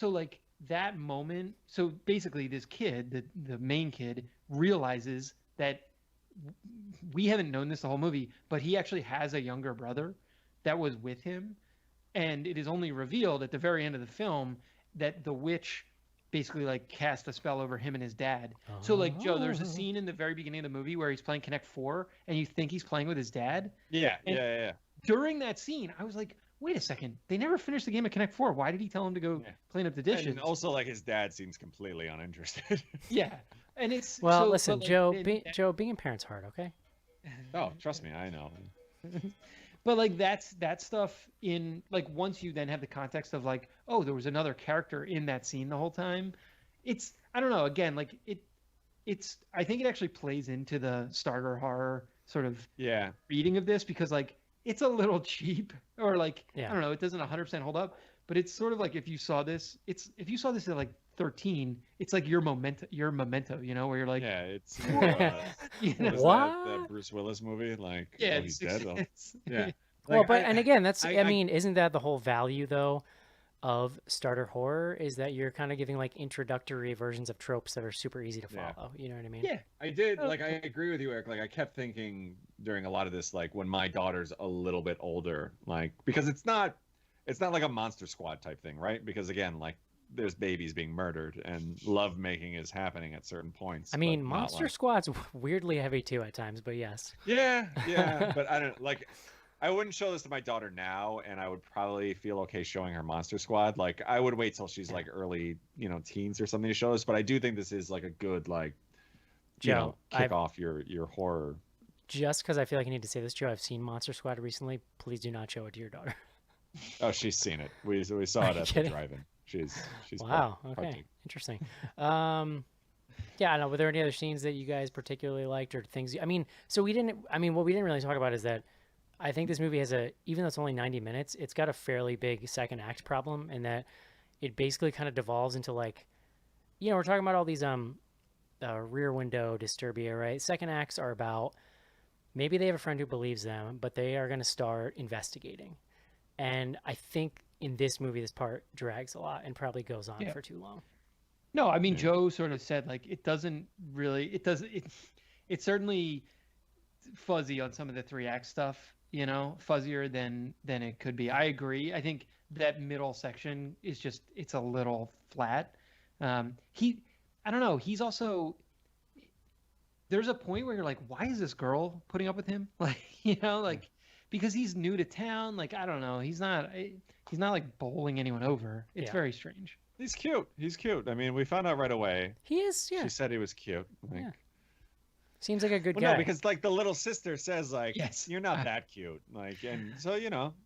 like that moment, so basically this kid, the main kid, realizes that we haven't known this the whole movie, but he actually has a younger brother that was with him, and it is only revealed at the very end of the film that the witch basically like cast a spell over him and his dad. So like Joe, there's a scene in the very beginning of the movie where he's playing Connect 4 and you think he's playing with his dad. Yeah. And- Yeah. During that scene, I was like, wait a second, they never finished the game of Connect 4. Why did he tell him to go Yeah. clean up the dishes? And also, like, his dad seems completely uninterested. Yeah. And it's Well, so, listen, but, like, Joe. then- Joe, being a parent's hard, okay? Oh, trust me, I know. But like that stuff in like once you then have the context of like, oh, there was another character in that scene the whole time. It's I don't know, again, like it's I think it actually plays into the starter horror sort of Yeah. reading of this because like it's a little cheap or like Yeah. I don't know, it doesn't 100% hold up, but it's sort of like if you saw this at like 13, it's like your memento, you know, where you're like, Yeah, it's you know? what is What? that Bruce Willis movie? Like, Yeah, oh, he's dead. Well, yeah. Well, Like, but and again, that's I I- mean, isn't that the whole value though of starter horror? Is that you're kind of giving like introductory versions of tropes that are super easy to Yeah. follow. You know what I mean? Yeah. I did like I agree with you, Eric. Like I kept thinking during a lot of this, like when my daughter's a little bit older, like because it's not like a Monster Squad type thing, right? Because again, like there's babies being murdered and love making is happening at certain points. I mean, but not, Monster like- Squad's weirdly heavy too at times, but yes. Yeah, but I don't like. I wouldn't show this to my daughter now, and I would probably feel okay showing her Monster Squad. Like I would wait till she's like early, teens or something to show us. But I do think this is like a good Joe, kick off your horror. Just because I feel like I need to say this, Joe, I've seen Monster Squad recently. Please do not show it to your daughter. Oh, she's seen it. We saw Are it you at the kidding? drive-in. She's Wow. part- Okay. partaking. Interesting. Yeah, I know. Were there any other scenes that you guys particularly liked or things? I mean, so we didn't. I mean, what we didn't really talk about is that I think this movie has even though it's only 90 minutes, it's got a fairly big second act problem, in that it basically kind of devolves into like, we're talking about all these rear window disturbia, right? Second acts are about maybe they have a friend who believes them, but they are going to start investigating. And I think in this movie, this part drags a lot and probably goes on Yeah. for too long. No, I mean Yeah. Joe sort of said like it's certainly fuzzy on some of the 3-act stuff, fuzzier than it could be. I agree. I think that middle section is just it's a little flat. I don't know, he's also there's a point where you're like, why is this girl putting up with him? Like, like because he's new to town, like I don't know, he's not like bowling anyone over. It's Yeah. very strange. He's cute. I mean, we found out right away. He is, yeah. She said he was cute. Like, Yeah. Seems like a good well, guy. no, because like the little sister says, like, Yes. you're not that cute. Like, and so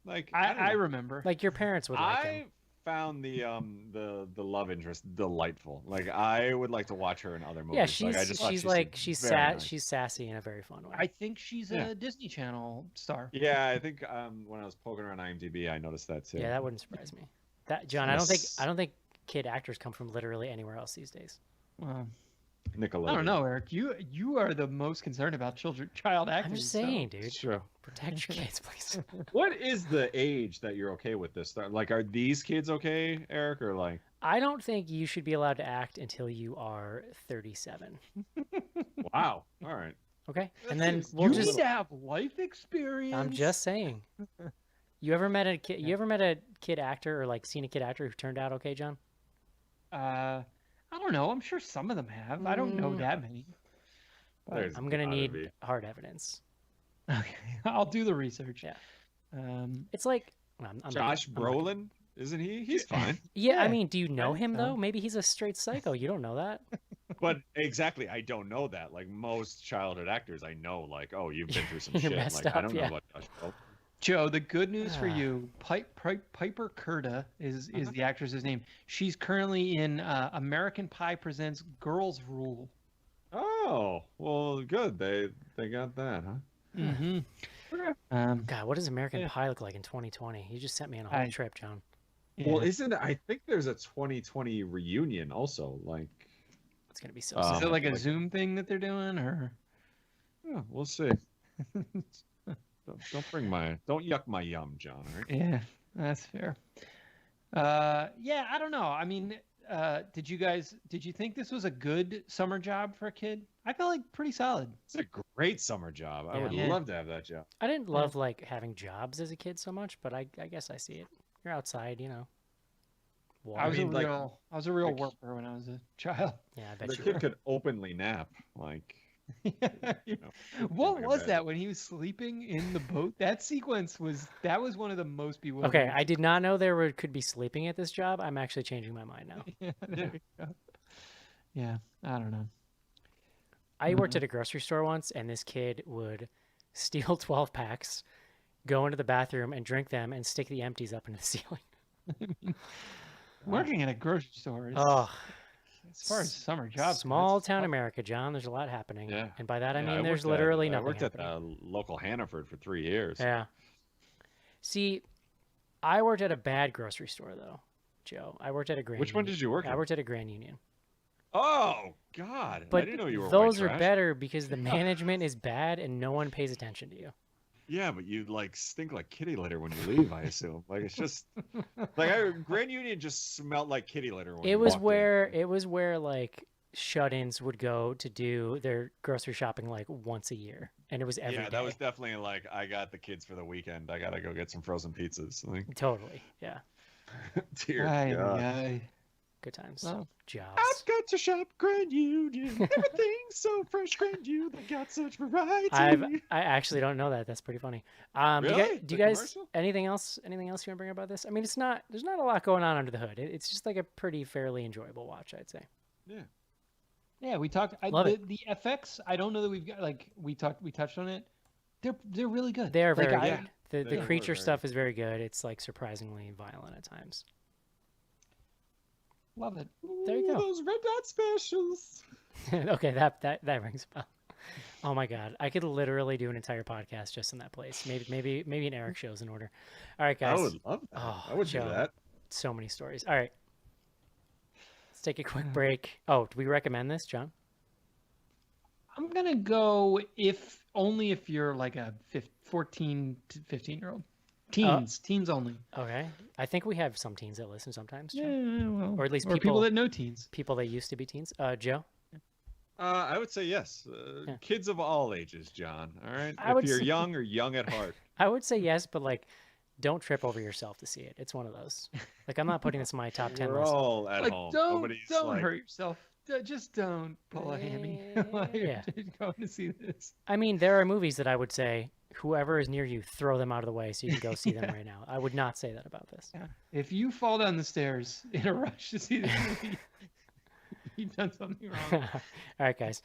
like I don't know. remember. Like your parents would like I him. found the love interest delightful. Like, I would like to watch her in other movies. Yeah, Like, I just thought she's she like seemed she's very nice. she's sassy in a very fun way. I think she's Yeah. a Disney Channel star. Yeah, I think when I was poking around IMDb, I noticed that too. Yeah, that wouldn't surprise me. That John, Yes. I don't think kid actors come from literally anywhere else these days. Well, Nickelodeon. I don't know, Eric. You are the most concerned about child actors. I'm just so- saying, dude. It's true. Protect your kids, please. What is the age that you're okay with this? Like, are these kids okay, Eric, or like? I don't think you should be allowed to act until you are 37. Wow. All right. Okay, That and then seems- we'll You just. need to have life experience. I'm just saying. You ever met a kid? You ever met a kid actor or like seen a kid actor who turned out okay, John? I don't know. I'm sure some of them have. I don't know that many. But- There's I'm gonna gotta need be. hard evidence. Okay, I'll do the research. Yeah. Um, It's like I'm Josh I'm not- Brolin, isn't he? He's fine. Yeah, I Yeah. mean, do you know him so. though? Maybe he's a straight psycho. You don't know that. But exactly, I don't know that. Like most childhood actors, I know, like, oh, you've been through some You're shit. messed Like, I up, don't yeah. know what Josh Brolin. Joe, the good news for you, Piper Curda is the actress's name. She's currently in American Pie Presents Girls Rule. Oh, well, good. They got that, huh? Mm-hmm. God, what does American Pie look like in 2020? You just sent me on a whole trip, John. Well, I think there's a 2020 reunion also. Like, it's gonna be so. Is it like a Zoom thing that they're doing, or? Yeah, we'll see. Don't yuck my yum, John. Right? Yeah, that's fair. Yeah, I don't know. I mean, did you think this was a good summer job for a kid? I felt like pretty solid. It's a great summer job. I would love to have that job. I didn't love like having jobs as a kid so much, but I guess I see it. You're outside, you know. I was a real worker when I was a child. Yeah, I bet the you kid were. could openly nap, like. What was that when he was sleeping in the boat? That sequence was one of the most bewildering. Okay, I did not know could be sleeping at this job. I'm actually changing my mind now. Yeah, I don't know. I worked at a grocery store once, and this kid would steal 12 packs, go into the bathroom and drink them, and stick the empties up into the ceiling. Working at a grocery store is, as far as summer jobs, small town America, John. There's a lot happening, and by that I mean there's I literally nothing. I worked happening. at the local Hannaford for 3 years. Yeah. See, I worked at a bad grocery store though, Joe. I worked at a Grand. Which one did you work at? I worked at a Grand Union. Oh God! But I didn't know you were. Those white are trash. better because the management is bad and no one pays attention to you. Yeah, but you like stink like kitty litter when you leave. I assume. Like it's just like Grand Union just smelled like kitty litter. When It you was walked where in. like shut-ins would go to do their grocery shopping like once a year, and it was every day. Yeah, that was definitely like I got the kids for the weekend. I gotta go get some frozen pizzas. Like, totally, yeah. Dear God. Aye. Good times. Well, Jobs. I've got to shop Grand Union. Everything's so fresh, Grand Union. They got such variety. I actually don't know that. That's pretty funny. Really? Do you The guys commercial? anything else you want to bring up about this? I mean, there's not a lot going on under the hood. It's just like a pretty fairly enjoyable watch, I'd say. Yeah. Yeah, we talked. The FX. I don't know that we've got like we touched on it. They're really good. They're very like, good. The were creature very stuff is very good. It's like surprisingly violent at times. Love it. There you go. Those red dot specials. Okay, that rings a bell. Oh my God, I could literally do an entire podcast just in that place. Maybe an Eric show's in order. All right, guys. I would love that. Oh, I would Joe. do that. So many stories. All right, let's take a quick break. Oh, do we recommend this, John? I'm gonna go if you're like a 14 to 15-year-old. Teens only. Okay, I think we have some teens that listen sometimes, Joe. Yeah, well, or at least people that know teens. People that used to be teens. Joe. I would say yes. Yeah. Kids of all ages, John. All right. I would If you're say- young or young at heart. I would say yes, but like, don't trip over yourself to see it. It's one of those. Like, I'm not putting this in my top 10 We're list. all at Like, home. don't Nobody's like, hurt yourself. Just don't pull a hammy while you're Yeah. going to see this. I mean, there are movies that I would say, whoever is near you, throw them out of the way so you can go see them right now. I would not say that about this. Yeah. If you fall down the stairs in a rush to see this movie, you've done something wrong. All right, guys.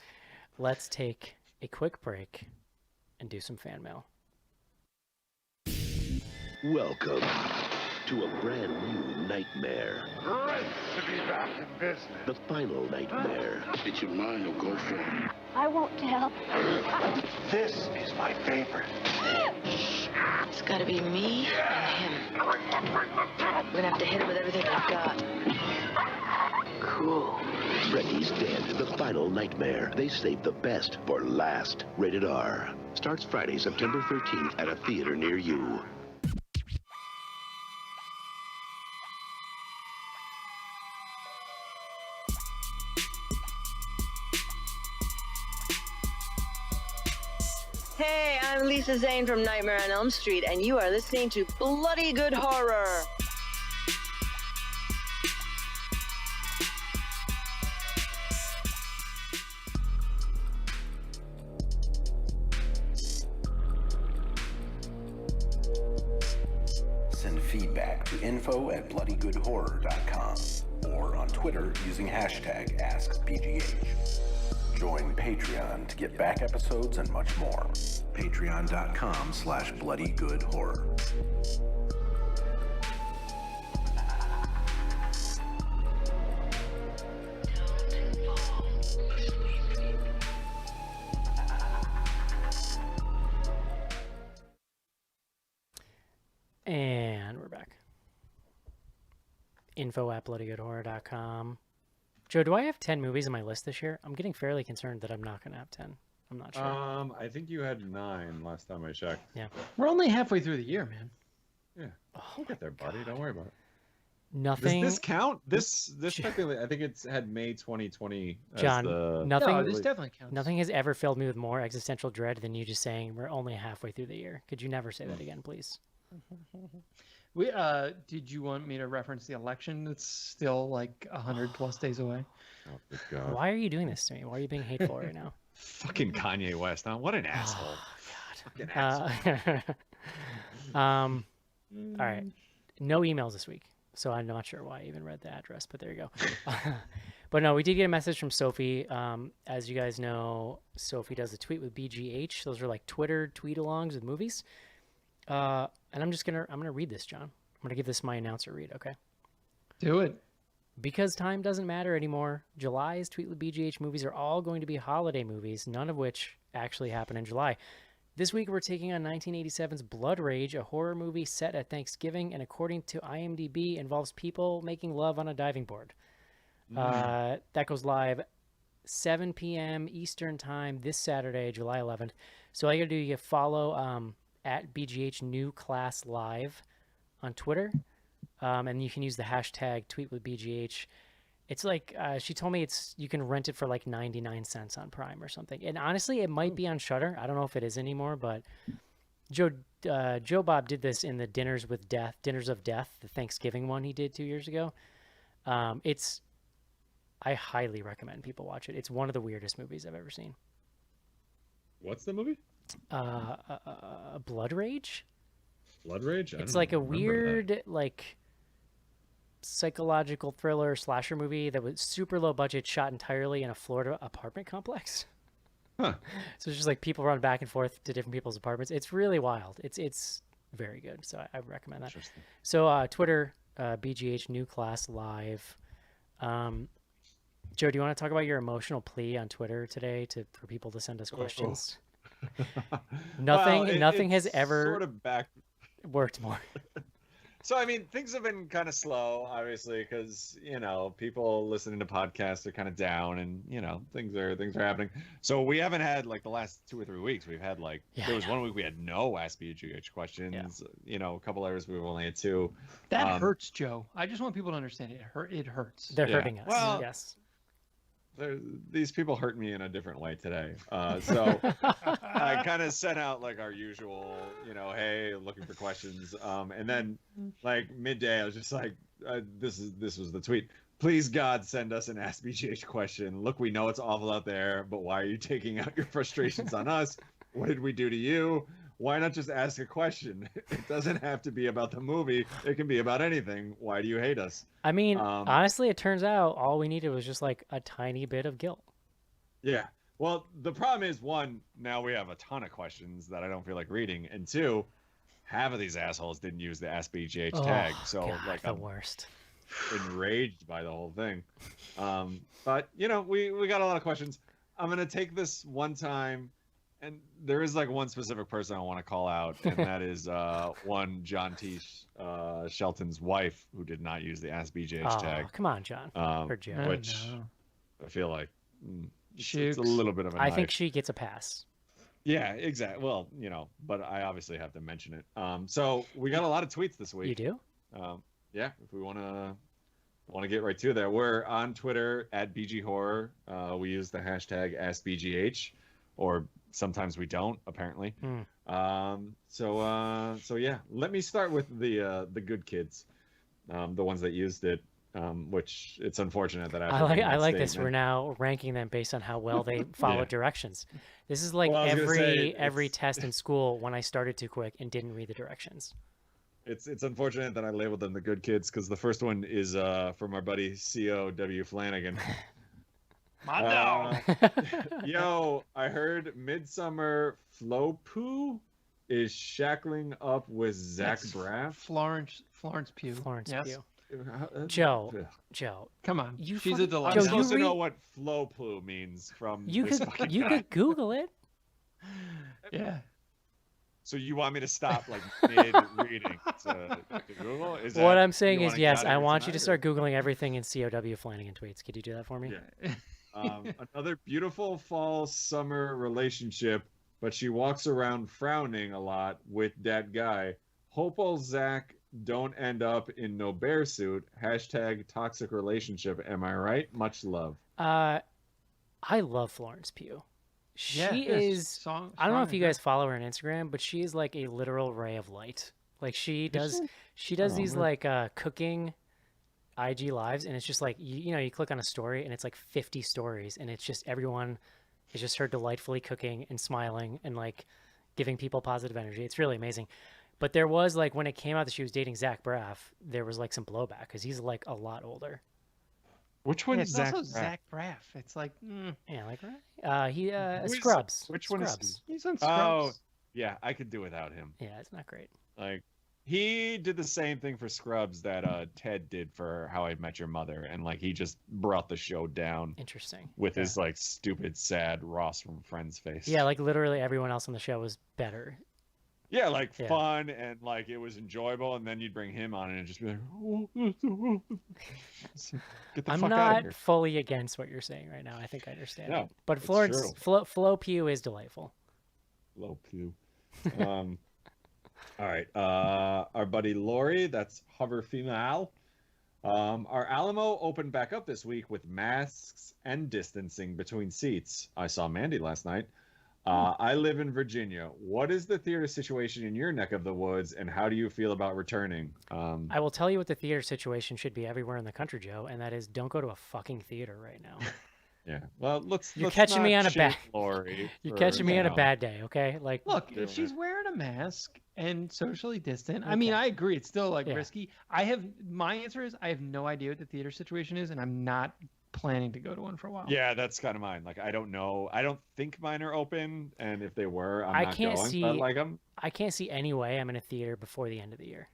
Let's take a quick break and do some fan mail. Welcome to a brand new nightmare. Great to be back in business. The final nightmare. It's your mind will go for it. I won't tell. This is my favorite. It's gotta be me and him. We're gonna have to hit him with everything we've got. Cool. Freddy's Dead. The final nightmare. They saved the best for last. Rated R. Starts Friday, September 13th at a theater near you. Hey, I'm Lisa Zane from Nightmare on Elm Street, and you are listening to Bloody Good Horror. Send feedback to info@bloodygoodhorror.com or on Twitter using hashtag AskBGH. Join Patreon to get back episodes and much more. Patreon.com/bloodygoodhorror. And we're back. info@bloodygoodhorror.com. Joe, do I have 10 movies on my list this year? I'm getting fairly concerned that I'm not going to have 10. I'm not sure. I think you had 9 last time I checked. Yeah. We're only halfway through the year, man. Yeah. We'll get there, buddy. Don't worry about it. Nothing. Does this count? This technically, I think it's had May 2020 as John, the... nothing. No, this definitely counts. Nothing has ever filled me with more existential dread than you just saying we're only halfway through the year. Could you never say that again, please? We did you want me to reference the election? That's still like 100+ days away. Oh, good God. Why are you doing this to me? Why are you being hateful right now? Fucking Kanye West, huh? What an asshole. Oh, Fucking asshole. All right. No emails this week, so I'm not sure why I even read the address, but there you go. But no, we did get a message from Sophie. As you guys know, Sophie does a tweet with BGH. Those are like Twitter tweet-alongs with movies. And I'm gonna read this, John. I'm gonna give this my announcer read, okay? Do it. Because time doesn't matter anymore, July's Tweet with BGH movies are all going to be holiday movies, none of which actually happen in July. This week we're taking on 1987's Blood Rage, a horror movie set at Thanksgiving and according to IMDb involves people making love on a diving board. That goes live 7 p.m. Eastern time this Saturday, July 11th. So all you gotta do, you follow at BGH New Class Live on Twitter. And you can use the hashtag tweet with BGH. It's like, she told me you can rent it for like 99 cents on Prime or something. And honestly, it might be on Shudder. I don't know if it is anymore, but Joe Bob did this in the Dinners of Death, the Thanksgiving one he did 2 years ago. I highly recommend people watch it. It's one of the weirdest movies I've ever seen. What's the movie? Blood Rage? Blood Rage? It's like a weird, like, psychological thriller slasher movie that was super low budget, shot entirely in a Florida apartment complex. Huh. So it's just like people run back and forth to different people's apartments. It's really wild. It's very good. So I recommend that. So Twitter, BGH New Class Live. Joe, do you want to talk about your emotional plea on Twitter today for people to send us questions? Nothing has ever sort of worked more. So, I mean, things have been kind of slow, obviously, because, people listening to podcasts are kind of down and, things are happening. So we haven't had, like, the last 2 or 3 weeks. We've had, like, there was 1 week we had no Ask BGH questions. Yeah. A couple hours we've only had 2. That hurts, Joe. I just want people to understand it. It hurts. They're hurting us. Well, yes. These people hurt me in a different way today. So I kind of sent out like our usual, hey, looking for questions. And then like midday, I was just like, this was the tweet. Please God, send us an Ask BGH question. Look, we know it's awful out there, but why are you taking out your frustrations on us? What did we do to you? Why not just ask a question? It doesn't have to be about the movie. It can be about anything. Why do you hate us? I mean, honestly, it turns out all we needed was just like a tiny bit of guilt. Yeah. Well, the problem is, 1, now we have a ton of questions that I don't feel like reading. And 2, half of these assholes didn't use the Ask BGH tag. So God, like I'm worst. Enraged by the whole thing. But, we got a lot of questions. I'm going to take this one time. And there is like one specific person I want to call out, and that is one John T. Shelton's wife who did not use the Ask BGH tag. Come on, John. Which I feel like it's a little bit of a knife. I think she gets a pass. Yeah, exactly. Well, but I obviously have to mention it. So we got a lot of tweets this week. You do? Yeah, if we want to get right to there, we're on Twitter at BG Horror. We use the hashtag AskBGH, or sometimes we don't, apparently. So yeah, let me start with the good kids, the ones that used it, which it's unfortunate that I like this. We're now ranking them based on how well they follow directions. This is like every test in school when I started too quick and didn't read the directions. It's unfortunate that I labeled them the good kids, because the first one is from our buddy COW Flanagan. My dog. Yo, I heard Midsummer Flo-Poo is shackling up with Zach That's Braff. Florence Pugh. Florence Yes. Pugh. Joe, Come on. You She's fucking- a delight. I'm Joe, supposed you to know read- what Flo-Poo means from You this could fucking you guy. could Google it. Yeah. So you want me to stop like mid reading to Google? Is What that- I'm saying you is wanna yes. get out I of here want you to tonight, start Googling everything in COW Flanagan tweets. Could you do that for me? Yeah. Another beautiful fall summer relationship, but she walks around frowning a lot with that guy. Hope all Zach don't end up in no bear suit. Hashtag toxic relationship. Am I right? Much love. I love Florence Pugh. She Yeah, is. I don't know if you guys follow her on Instagram, but she is like a literal ray of light. Like she does these like cooking IG lives, and it's just like you know you click on a story and it's like 50 stories, and it's just everyone is just her delightfully cooking and smiling and like giving people positive energy. It's really amazing. But there was like when it came out that she was dating Zach Braff, there was like some blowback because he's like a lot older. Which Yeah, one's it's Zach? also Braff? Zach Braff. It's like, Yeah, like he Who is- Scrubs. which one is Scrubs. he's on Oh, Scrubs. yeah, I could do without him. Yeah, it's not great. Like he did the same thing for Scrubs that Ted did for How I Met Your Mother, and like he just brought the show down Interesting. with his like stupid, sad Ross from Friends face. Yeah, like literally everyone else on the show was better. Yeah, like Yeah. fun and like it was enjoyable, and then you'd bring him on and just be like, get the I'm fuck out of not here. fully against what you're saying right now. I think I understand. No, it. But it's Florence Flo Pugh is delightful. Low pew. All right, our buddy Lori, that's Hover Female. Our Alamo opened back up this week with masks and distancing between seats. I saw Mandy last night. I live in Virginia. What is the theater situation in your neck of the woods, and how do you feel about returning? I will tell you what the theater situation should be everywhere in the country, Joe, and that is don't go to a fucking theater right now. Yeah. Well, let's. You're let's catching me not on a bad. shame Lori You're for, catching me you on a know, bad day, okay? Like, Look, doing if she's it. wearing a mask and socially distant, I mean, I agree. It's still like Yeah. risky. My answer is I have no idea what the theater situation is, and I'm not planning to go to one for a while. Yeah, that's kind of mine. Like, I don't know. I don't think mine are open, and if they were, I'm I not can't going. see- But like, I'm. I can't see any way I'm in a theater before the end of the year.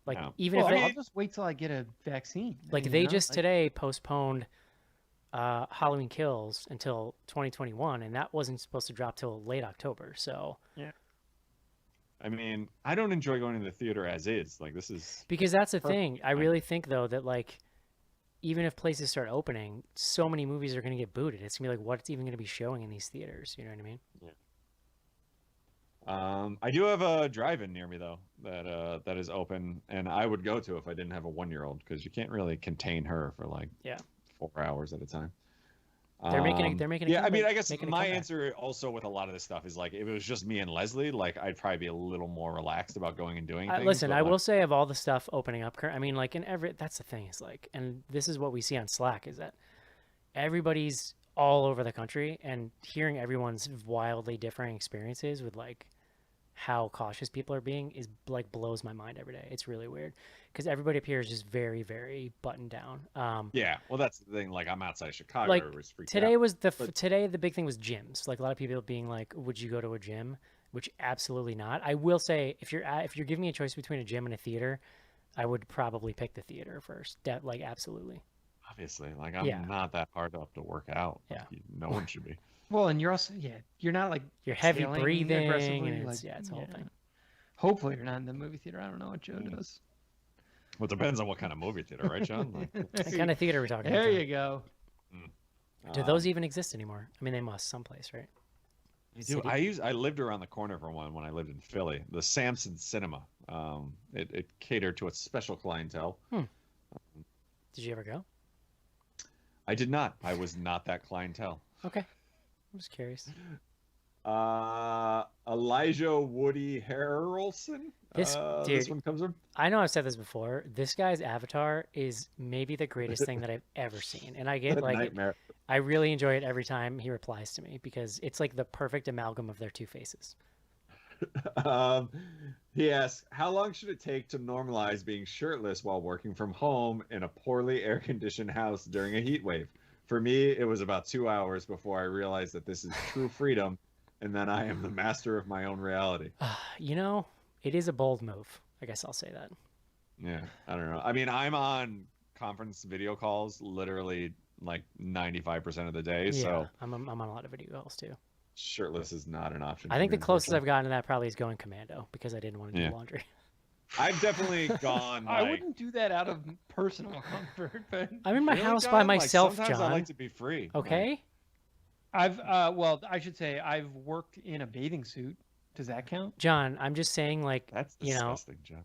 Like, No. even Well, if I'll just wait till I get a vaccine. like you they know? just Like, today postponed Halloween Kills until 2021, and that wasn't supposed to drop till late October. So I mean, I don't enjoy going to the theater as is. Like, this is. because that's the thing, I fine. really think though that like even if places start opening, so many movies are going to get booted. It's gonna be like what's even going to be showing in these theaters. You know what I mean? I do have a drive-in near me though that is open, and I would go to if I didn't have a 1-year-old, because you can't really contain her for like 4 hours at a time. They're making a yeah. I mean, comeback- I guess making a my comeback. answer also with a lot of this stuff is like, if it was just me and Leslie, like I'd probably be a little more relaxed about going and doing things. Listen, but, I like, will say of all the stuff opening up, I mean, like in every, that's the thing is like, and this is what we see on Slack is that everybody's all over the country, and hearing everyone's wildly differing experiences with like how cautious people are being is like blows my mind every day. It's really weird because everybody up here is just very, very buttoned down. Yeah, well, that's the thing. Like, I'm outside Chicago. Like everybody's freaked today out. was but- today the big thing was gyms. Like a lot of people being like, "Would you go to a gym?" Which absolutely not. I will say if you're giving me a choice between a gym and a theater, I would probably pick the theater first. Like absolutely. Obviously, like I'm Yeah. not that hard up to work out. Like, Yeah. no one should be. Well, and you're also you're not like You're heavy exhaling breathing, aggressively, and it's like, it's a whole thing. Hopefully, you're not in the movie theater. I don't know what Joe does. Well, it depends on what kind of movie theater, right, John? Like, What kind of theater are we talking about? There John? you go. Do those even exist anymore? I mean, they must someplace, right? I do. City? I lived around the corner from one when I lived in Philly, the Samson Cinema. It catered to a special clientele. Did you ever go? I did not. I was not that clientele. Okay, I'm just curious. Elijah Woody Harrelson. This This dude- one comes from. I know I've said this before. This guy's avatar is maybe the greatest thing that I've ever seen, and I get like Nightmare. I really enjoy it every time he replies to me because it's like the perfect amalgam of their two faces. He asks, how long should it take to normalize being shirtless while working from home in a poorly air-conditioned house during a heat wave? For me, it was about 2 hours before I realized that this is true freedom, and then I am the master of my own reality. You know, it is a bold move. I guess I'll say that. Yeah, I don't know. I mean, I'm on conference video calls literally like 95% of the day, Yeah, so I'm on a lot of video calls too. shirtless is not an option. I for think me, the closest I've unfortunately. gotten to that probably is going commando because I didn't want to do Yeah. laundry. I've definitely gone I like. wouldn't do that out of personal comfort, but I'm in my Really, house by John? Like, myself, sometimes John. I like to be free. Like, Okay. I've well, I should say I've worked in a bathing suit. Does that count? John, I'm just saying, like, that's you know, disgusting, John.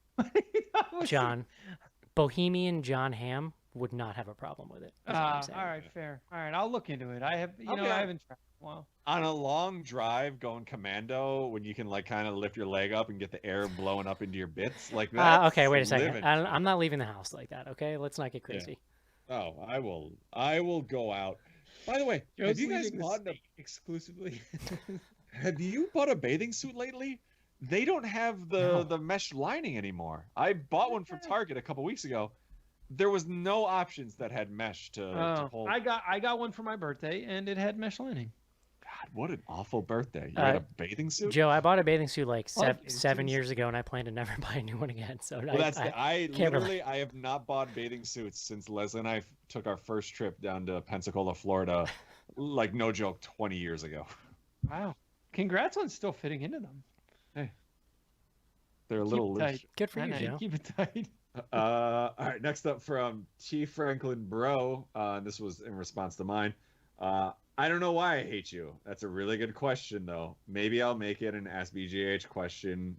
John, Bohemian John Hamm would not have a problem with it. Is what I'm saying. All right, fair. All right, I'll look into it. I have, I'll be I hon- haven't tried. Well, On a long drive going commando, when you can like kind of lift your leg up and get the air blowing up into your bits, like that. Okay, wait a second. living. I'm not leaving the house like that. Okay, let's not get crazy. Oh, I will go out. By the way, have Joe's you guys leaving the bought state exclusively? have you bought a bathing suit lately? They don't have the mesh lining anymore. I bought one from Target a couple weeks ago. There was no options that had mesh to hold. I got one for my birthday, and it had mesh lining. God, what an awful birthday! You had a bathing suit. Joe, I bought a bathing suit like bathing 7 suits. years ago, and I plan to never buy a new one again. So Well, that's I can't literally I have not bought bathing suits since Leslie and I took our first trip down to Pensacola, Florida, like no joke, 20 years ago. Wow! Congrats on still fitting into them. They're a Keep little it loose. tight. Good for I you, know, Joe. Keep it tight. All right, next up from T. Franklin Bro. This was in response to mine. I don't know why I hate you. That's a really good question, though. Maybe I'll make it an Ask BGH question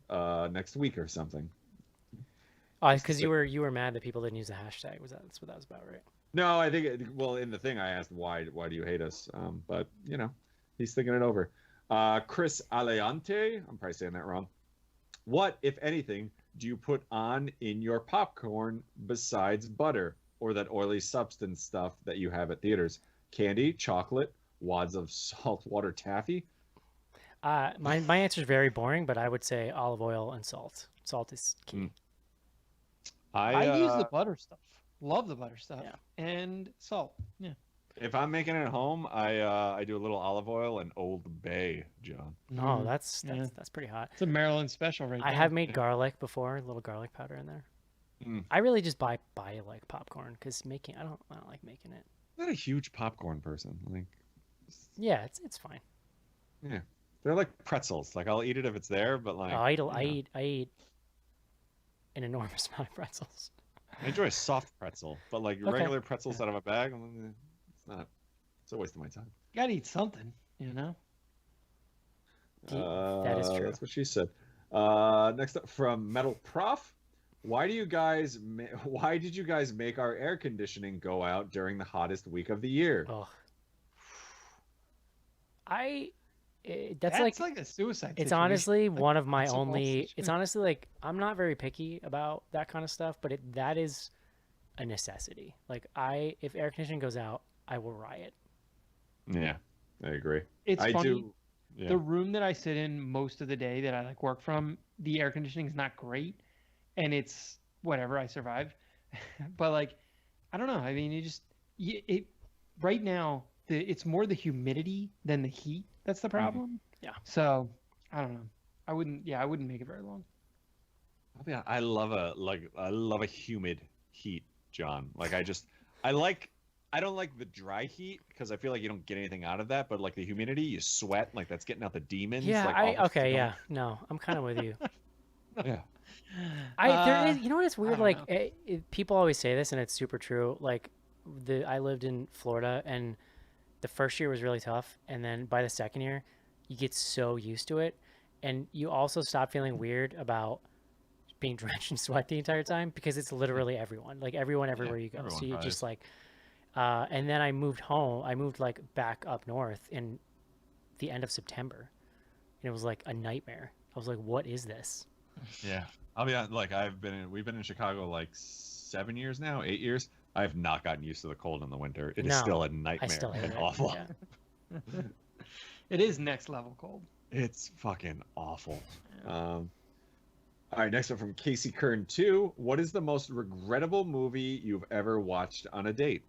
next week or something. Oh, because you were mad that people didn't use the hashtag. That's what that was about, right? No, I think well, in the thing I asked why do you hate us? But you know, he's thinking it over. Chris Aleante, I'm probably saying that wrong. What, if anything, do you put on in your popcorn besides butter or that oily substance stuff that you have at theaters? Candy, chocolate, wads of saltwater taffy? My answer is very boring, but I would say olive oil and salt. Salt is key. I use the butter stuff. Love the butter stuff. Yeah. And salt. Yeah. If I'm making it at home, I do a little olive oil and Old Bay, John. Oh, that's yeah. pretty hot. It's a Maryland special right I there. have made garlic before, a little garlic powder in there. I really just buy like popcorn because making I don't like making it. I'm not a huge popcorn person. Like, Yeah, it's fine. yeah, they're like pretzels. Like I'll eat it if it's there, but like I eat an enormous amount of pretzels. I enjoy a soft pretzel, but like Okay. regular pretzels out of a bag, it's not. It's a waste of my time. You gotta eat something, you know? That is true. That's what she said. Next up from Metal Prof. Why did you guys make our air conditioning go out during the hottest week of the year? Oh, that's like a suicide. It's situation. honestly Like, one of my that's a false only. It's situation. honestly like I'm not very picky about that kind of stuff, but that is a necessity. Like if air conditioning goes out, I will riot. Yeah, I agree. It's I funny. do. Yeah. The room that I sit in most of the day that I like work from, the air conditioning is not great, and it's whatever. I survive, but like, I don't know. I mean, right now it's more the humidity than the heat that's the problem. Yeah. So I don't know. I wouldn't make it very long. Yeah, I love a humid heat, John. Like I don't like the dry heat because I feel like you don't get anything out of that. But like the humidity, you sweat. Like that's getting out the demons. Yeah, like, all the film. yeah. No, I'm kind of with you. Yeah. There is, you know what? It's weird. don't Like know. people always say this, and it's super true. Like I lived in Florida, and the first year was really tough, and then by the second year, you get so used to it, and you also stop feeling weird about being drenched in sweat the entire time because it's literally everyone. Like everyone everywhere you go. everyone So you probably just is. like. And then I moved home. I moved like back up north in the end of September, and it was like a nightmare. I was like, "What is this?" Yeah. I'll be honest, like we've been in Chicago like 7 years now, 8 years. I have not gotten used to the cold in the winter. It is No, still a nightmare I still hate and it. awful. Yeah. It is next level cold. It's fucking awful. All right, next one from Casey Kern 2. What is the most regrettable movie you've ever watched on a date?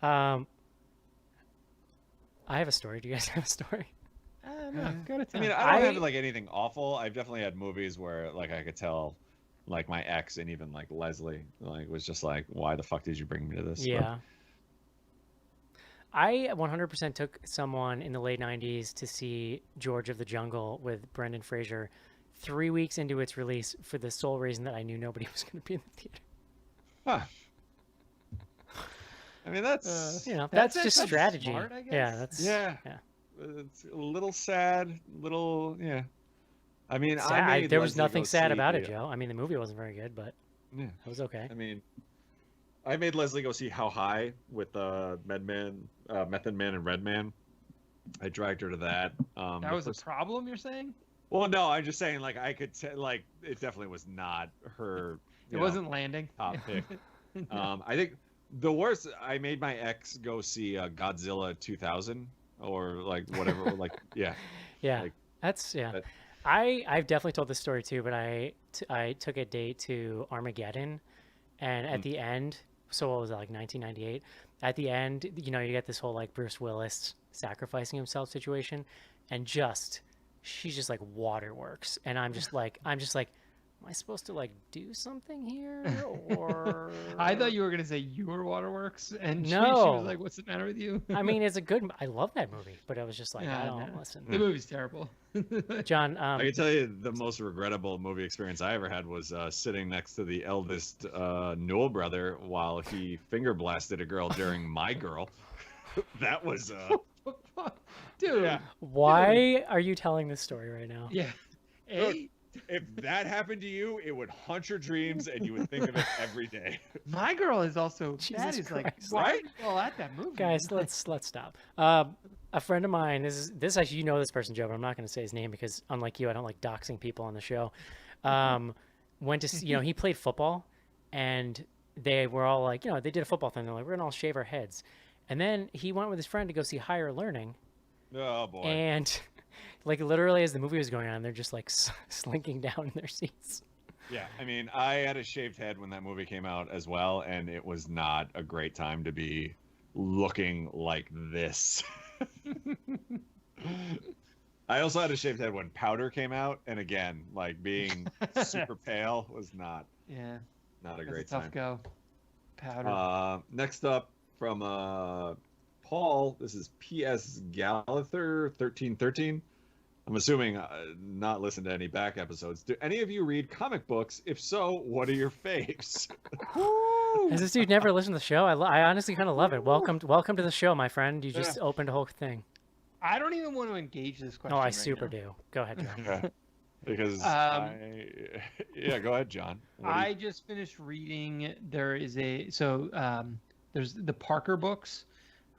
I have a story. Do you guys have a story? No, go to I mean, town. I don't have like anything awful. I've definitely had movies where like I could tell, like my ex and even like Leslie, like was just like, why the fuck did you bring me to this? But- Yeah. I 100% took someone in the late 90s to see George of the Jungle with Brendan Fraser 3 weeks into its release for the sole reason that I knew nobody was going to be in the theater. Huh. I mean, that's You know, that's just actually strategy. smart, I guess. Yeah, that's yeah. yeah. It's a little sad, little yeah. I mean, Sad. I made There was Leslie nothing go sad see about it, the- Joe. I mean, the movie wasn't very good, but Yeah. it was okay. I mean, I made Leslie go see How High with Method Man and Redman. I dragged her to that. That the was a first- problem, you're saying? Well, no, I'm just saying, like, I could like it definitely was not her. It wasn't landing. top pick. I think the worst. I made my ex go see Godzilla 2000 or like whatever. Like, yeah, Yeah, like, that's yeah. that- I've definitely told this story too, but I took a date to Armageddon, and at the end, so what was that, like 1998? At the end, you know, you get this whole like Bruce Willis sacrificing himself situation, and she's just like waterworks, and I'm just like, am I supposed to like do something here or? I thought you were gonna say you were Waterworks, and she No. was like, "What's the matter with you?" I mean, it's a good. I love that movie, but I was just like, I Yeah, don't no. listen. the movie's terrible. John, I can tell you the most regrettable movie experience I ever had was sitting next to the eldest Newell brother while he finger blasted a girl during My Girl. That was Dude, yeah. why are you telling this story right now? yeah. Look, if that happened to you, it would haunt your dreams and you would think of it every day. My Girl is also that Jesus is like Christ. why are Right? you all at that movie? Guys, let's stop. A friend of mine, this actually, you know this person, Joe, but I'm not going to say his name because unlike you, I don't like doxing people on the show. Went to see, he played football, and they were all like, they did a football thing. They're like, we're gonna all shave our heads, and then he went with his friend to go see Higher Learning, Oh boy. and like literally as the movie was going on, they're just like slinking down in their seats. Yeah, I mean, I had a shaved head when that movie came out as well, and it was not a great time to be looking like this. I also had a shaved head when Powder came out, and again, like being super pale was not Yeah, a that's great a tough time. go. Powder. Next up from Paul, this is P.S. Galather 1313. I'm assuming not listen to any back episodes. Do any of you read comic books? If so, what are your faves? Has this dude never listened to the show? I honestly kind of love it. Welcome to the show, my friend. You just opened a whole thing. I don't even want to engage this question. Oh, I right super now. do. Go ahead, John. Yeah. Because yeah, go ahead, John. What do you- I just finished reading. There's the Parker books.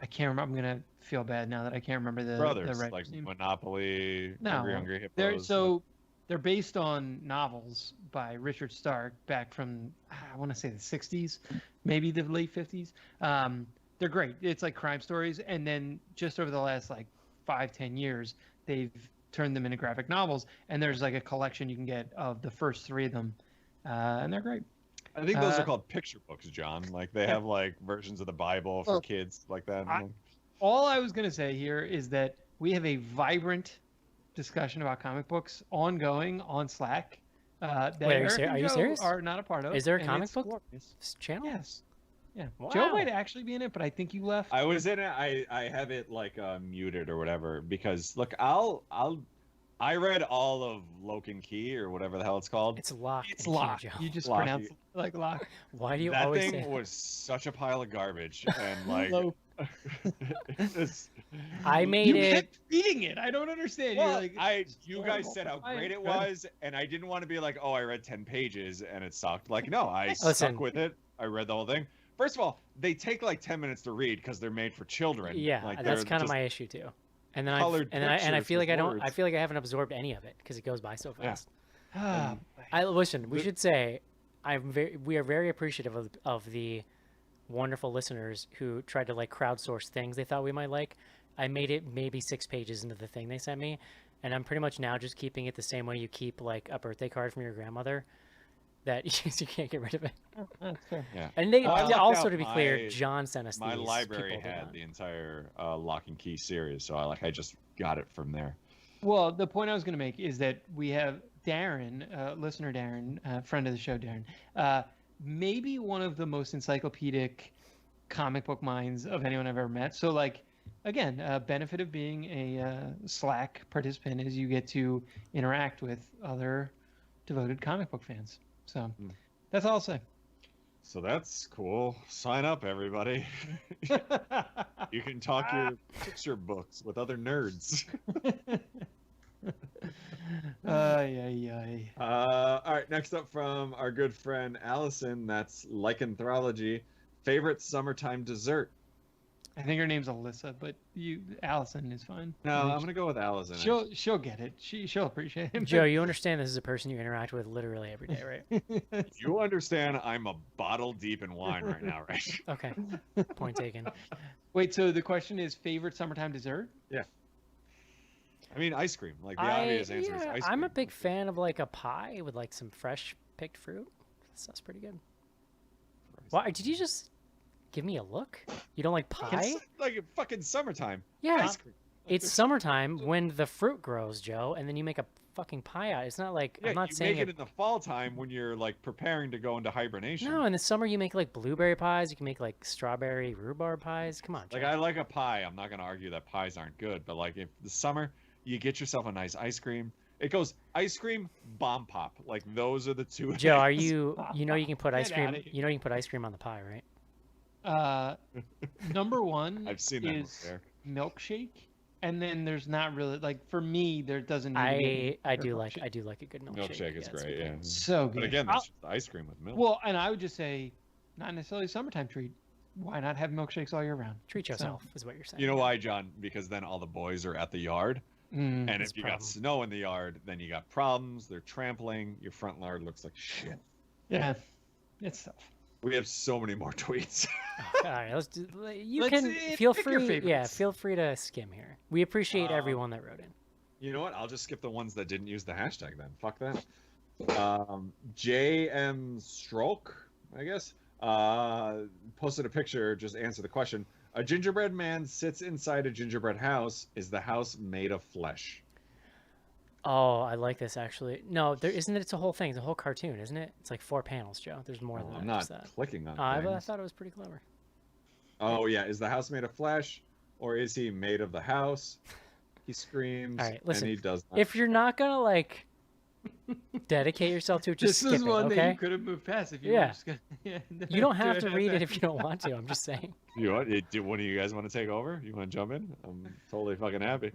I can't remember. I'm gonna feel bad now that I can't rember the Brothers, writer's like name. Monopoly, No, Hungry they're Hippos. they're based on novels by Richard Stark back from I want to say the 60s, maybe the late 50s. They're great. It's like crime stories, and then just over the last like 5-10 years, they've turned them into graphic novels. And there's like a collection you can get of the first 3 of them, and they're great. I think those are called picture books, John. Like they have like versions of the Bible for Well, kids like that. All I was going to say here is that we have a vibrant discussion about comic books ongoing on Slack. That Wait, Eric and are you Joe serious? are not a part of. Is there a and comic it's book glorious. channel? Yes. Yeah. Wow. Joe might actually be in it, but I think you left. I was in it. I have it like muted or whatever because look, I read all of Loken Key or whatever the hell it's called. It's Locke. It's and Key, Locke. Joe. You just Locke. pronounce it like Locke. Why do you That always thing say that? was such a pile of garbage and like Low. it's- I made You it. kept reading it. I don't understand. well, You're like, you horrible. guys said how Fine, great it good. was, and I didn't want to be like, oh, I read 10 pages and it sucked. Like, no, I Listen. stuck with it. I read the whole thing. First of all, they take like 10 minutes to read because they're made for children. Yeah, like, that's they're kind of just- my issue too. And then colored I pictures feel like with I don't. words. I feel like I haven't absorbed any of it because it goes by so Yeah. fast. Ah, I listen. We should say, we are very appreciative of the wonderful listeners who tried to like crowdsource things they thought we might like. I made it maybe 6 pages into the thing they sent me, and I'm pretty much now just keeping it the same way you keep like a birthday card from your grandmother. that you can't get rid of it. That's fair. Yeah. And they I lucked also, out to be clear, my- John sent us My these. library People did had not. the entire Lock and Key series, so I just got it from there. Well, the point I was going to make is that we have Darren, listener Darren, friend of the show Darren, maybe one of the most encyclopedic comic book minds of anyone I've ever met. So, like, again, benefit of being a Slack participant is you get to interact with other devoted comic book fans. So that's all I'll say. So that's cool. Sign up, everybody. You can talk your picture books with other nerds. All right, next up from our good friend Allison, that's Lycanthropology. Favorite summertime dessert? I think her name's Alyssa, but Allison is fine. No, I'm gonna go with Allison. She'll get it. She'll appreciate it. Joe, you understand this is a person you interact with literally every day, right? You understand I'm a bottle deep in wine right now, right? Okay. Point taken. Wait, so the question is favorite summertime dessert? Yeah. I mean, ice cream. Like the obvious answer is ice cream. I'm a big fan of like a pie with like some fresh picked fruit. That's pretty good. Why did you just give me a look? You don't like pie? It's like fucking summertime. Yeah. Ice cream. It's summertime when the fruit grows, Joe, and then you make a fucking pie out. It's not like Yeah, I'm not you saying make it in the fall time when you're like preparing to go into hibernation. No, in the summer you make like blueberry pies. You can make like strawberry rhubarb pies. Come on, Joe. Like I like a pie. I'm not gonna argue that pies aren't good, but like if the summer you get yourself a nice ice cream. It goes ice cream, bomb pop. Like those are the two. Joe, are things. you you can put ice Get cream outta here. you can put ice cream on the pie, right? Number one I've seen that is there. milkshake, and then there's not really like for me there doesn't need to be I a do milkshake. like a good milkshake. Milkshake is Yeah, it's great, good. yeah. So good. But again, that's just ice cream with milk. Well, and I would just say, not necessarily a summertime treat. Why not have milkshakes all year round? Treat yourself is what you're saying. You know why, John? Because then all the boys are at the yard. And if you got snow in the yard, then you got problems. They're trampling. Your front yard looks like shit. Yeah, it's tough. We have so many more tweets. All right, let's do. You Let's can feel pick your free. Yeah, favorites. feel free to skim here. We appreciate everyone that wrote in. You know what? I'll just skip the ones that didn't use the hashtag then. Fuck that. JM Stroke, I guess, posted a picture. Just answer the question. A gingerbread man sits inside a gingerbread house. Is the house made of flesh? Oh, I like this actually. No, there isn't it. It's a whole thing. It's a whole cartoon, isn't it? It's like 4 panels, Joe. There's more than I'm that. not just that. clicking on I things. thought it was pretty clever. Oh yeah, is the house made of flesh, or is he made of the house? He screams, All right, listen. and he does not. If you're not gonna like dedicate yourself to it, just This skip is it, one okay? that you could have moved past if you Yeah. were just gonna. Yeah, You don't have to read it if you don't want to. I'm just saying. You know what? Do one of you guys want to take over? You want to jump in? I'm totally fucking happy.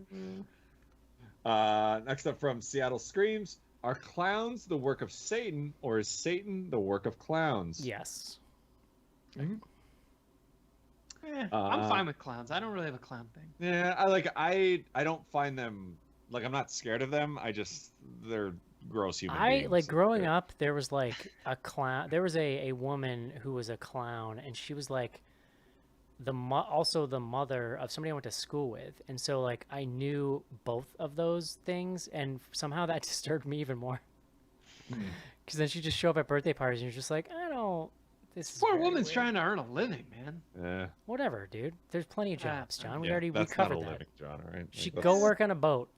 Next up from Seattle Screams. Are clowns the work of Satan, or is Satan the work of clowns? Yes. I'm fine with clowns. I don't really have a clown thing. Yeah, I don't find them like I'm not scared of them. They're gross human beings. Like growing up, there was like a clown. There was a woman who was a clown, and she was like also the mother of somebody I went to school with, and so like I knew both of those things, and somehow that disturbed me even more. Because then she just show up at birthday parties, and you're just like, I don't. This is Poor very woman's weird. trying to earn a living, man. Yeah. Whatever, dude. There's plenty of jobs, John. We Yeah, already that's covered not a that. living, John. All right. She Like, go let's- work on a boat.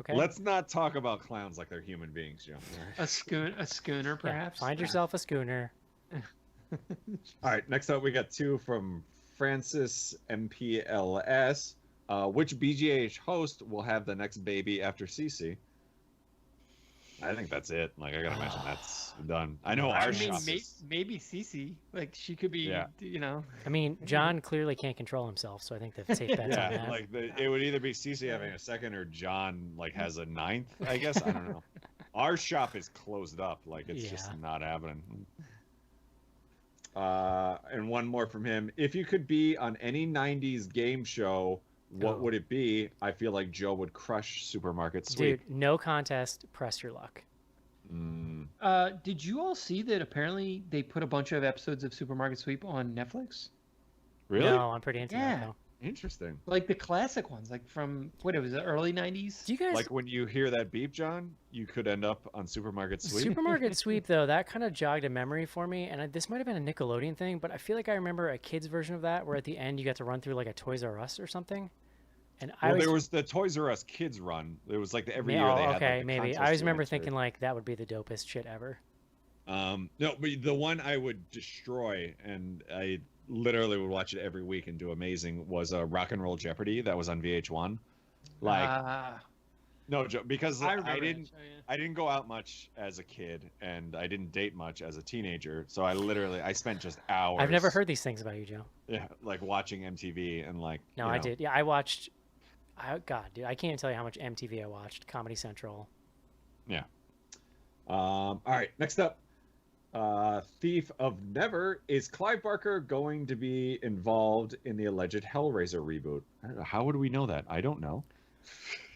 Okay. Let's not talk about clowns like they're human beings, John. All right. A schooner, Yeah, perhaps. find yourself a schooner. All right, next up we got two from Francis MPLS. Which BGH host will have the next baby after Cece? I think that's it. Like I gotta imagine that's done. I know I our mean, shop is- maybe Cece. Like she could be, Yeah. you know. I mean, John clearly can't control himself, so I think the safe bet's on Yeah, that. like it would either be Cece having a second or John like has a ninth. I guess I don't know. Our shop is closed up. Like it's just Yeah. not happening. And one more from him. If you could be on any '90s game show, what Oh. would it be? I feel like Joe would crush Supermarket Sweep. Dude, no contest. Press your luck. Did you all see that? Apparently, they put a bunch of episodes of Supermarket Sweep on Netflix. Really? No, I'm pretty into that Yeah. though. Interesting. Like the classic ones, like from what it was, the early '90s. Do you guys Like when you hear that beep, John, you could end up on Supermarket Sweep. Supermarket Sweep though, that kind of jogged a memory for me, and this might have been a Nickelodeon thing, but I feel like I remember a kids version of that where at the end you got to run through like a Toys R Us or something. And Well, there was the Toys R Us Kids Run. It was like every year they had. Okay, like, the maybe. contest I always to remember enter. thinking like that would be the dopest shit ever. No, but the one I would destroy, and I literally would watch it every week and do amazing, was Rock and Roll Jeopardy that was on VH1. Like, no joke, because I I remember didn't. that show, yeah. I didn't go out much as a kid, and I didn't date much as a teenager. So I spent just hours. I've never heard these things about you, Joe. Yeah, like watching MTV and like. No, I did. Yeah, I watched. God, dude, I can't even tell you how much MTV I watched. Comedy Central. Yeah. All right. Next up, Thief of Never. Is Clive Barker going to be involved in the alleged Hellraiser reboot? I don't know. How would we know that? I don't know.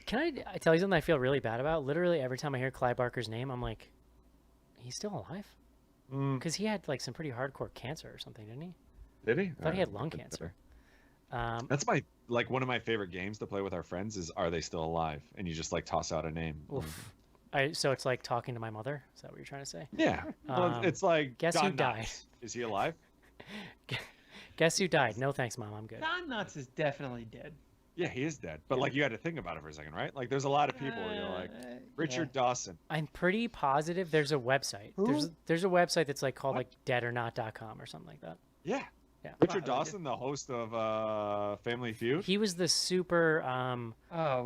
Can I tell you something I feel really bad about? Literally every time I hear Clive Barker's name, I'm like, he's still alive? Because he had like some pretty hardcore cancer or something, didn't he? Did he? I thought he had lung cancer. That's one of my favorite games to play with our friends is Are They Still Alive? And you just like toss out a name. Oof. So it's like talking to my mother? Is that what you're trying to say? Yeah. Well, it's like guess Don who died? Knotts. Is he alive? Guess who died? No thanks, Mom. I'm good. Don Knotts is definitely dead. Yeah, he is dead. But like you had to think about it for a second, right? Like there's a lot of people where you're like Richard Dawson. I'm pretty positive there's a website. There's a website that's like called like deadornot.com or something like that. Yeah. Yeah. Richard Dawson, the host of Family Feud. He was the super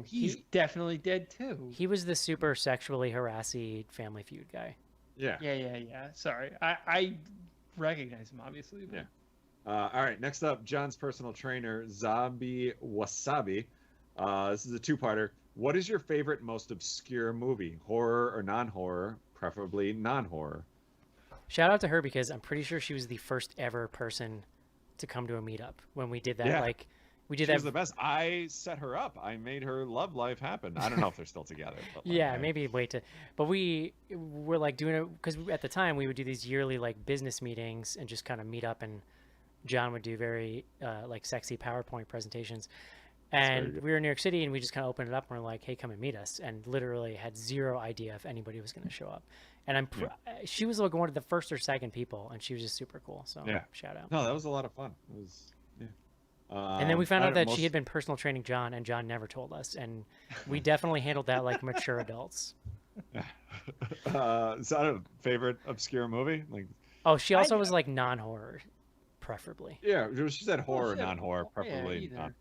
he's definitely dead too. He was the super sexually harassy Family Feud guy. Yeah. Yeah. Sorry. I recognize him obviously. But... Yeah. All right, next up, John's personal trainer, Zabi Wasabi. This is a two-parter. What is your favorite, most obscure movie? Horror or non-horror? Preferably non-horror. Shout out to her because I'm pretty sure she was the first ever person to come to a meetup when we did that. Yeah. Like, we did She that. was the best. I set her up. I made her love life happen. I don't know if they're still together. But like, Yeah, maybe wait to. But we were like doing it because at the time we would do these yearly like business meetings and just kind of meet up, and John would do very like sexy PowerPoint presentations. And we were in New York City and we just kind of opened it up and we're like, hey, come and meet us. And literally had zero idea if anybody was going to show up. And she was like one of the first or second people, and she was just super cool. So shout out. No, that was a lot of fun. It was, and then we found out that she had been personal training John, and John never told us. And we definitely handled that like mature adults. Is that a favorite obscure movie? Like, oh, she also was like non-horror, preferably. Yeah, she said horror, non-horror, preferably not.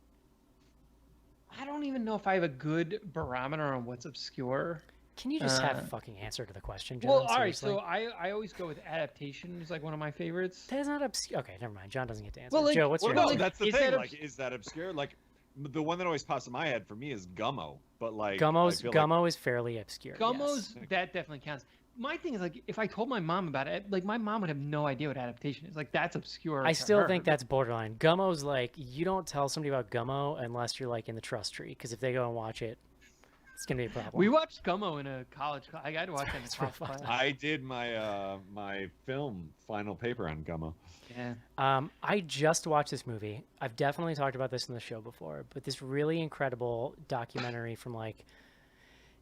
I don't even know if I have a good barometer on what's obscure. Can you just have a fucking answer to the question, John? Well, all right. Seriously? So I always go with adaptation is like one of my favorites. That is not obscure. Okay, never mind. John doesn't get to answer. Well, like, Joe, what's your no, answer? that's the thing. Like, is that obscure? Like, the one that always pops in my head for me is Gummo. But like, Gummo is fairly obscure. Gummo's yes. that definitely counts. My thing is like, if I told my mom about it, like my mom would have no idea what adaptation is. Like that's obscure. I still think that's borderline. Gummo's like, you don't tell somebody about Gummo unless you're like in the trust tree, because if they go and watch it, it's gonna be a problem. We watched Gummo in a college. I got to watch that in a college class. I did my my film final paper on Gummo. Yeah. I just watched this movie. I've definitely talked about this in the show before, but this really incredible documentary from like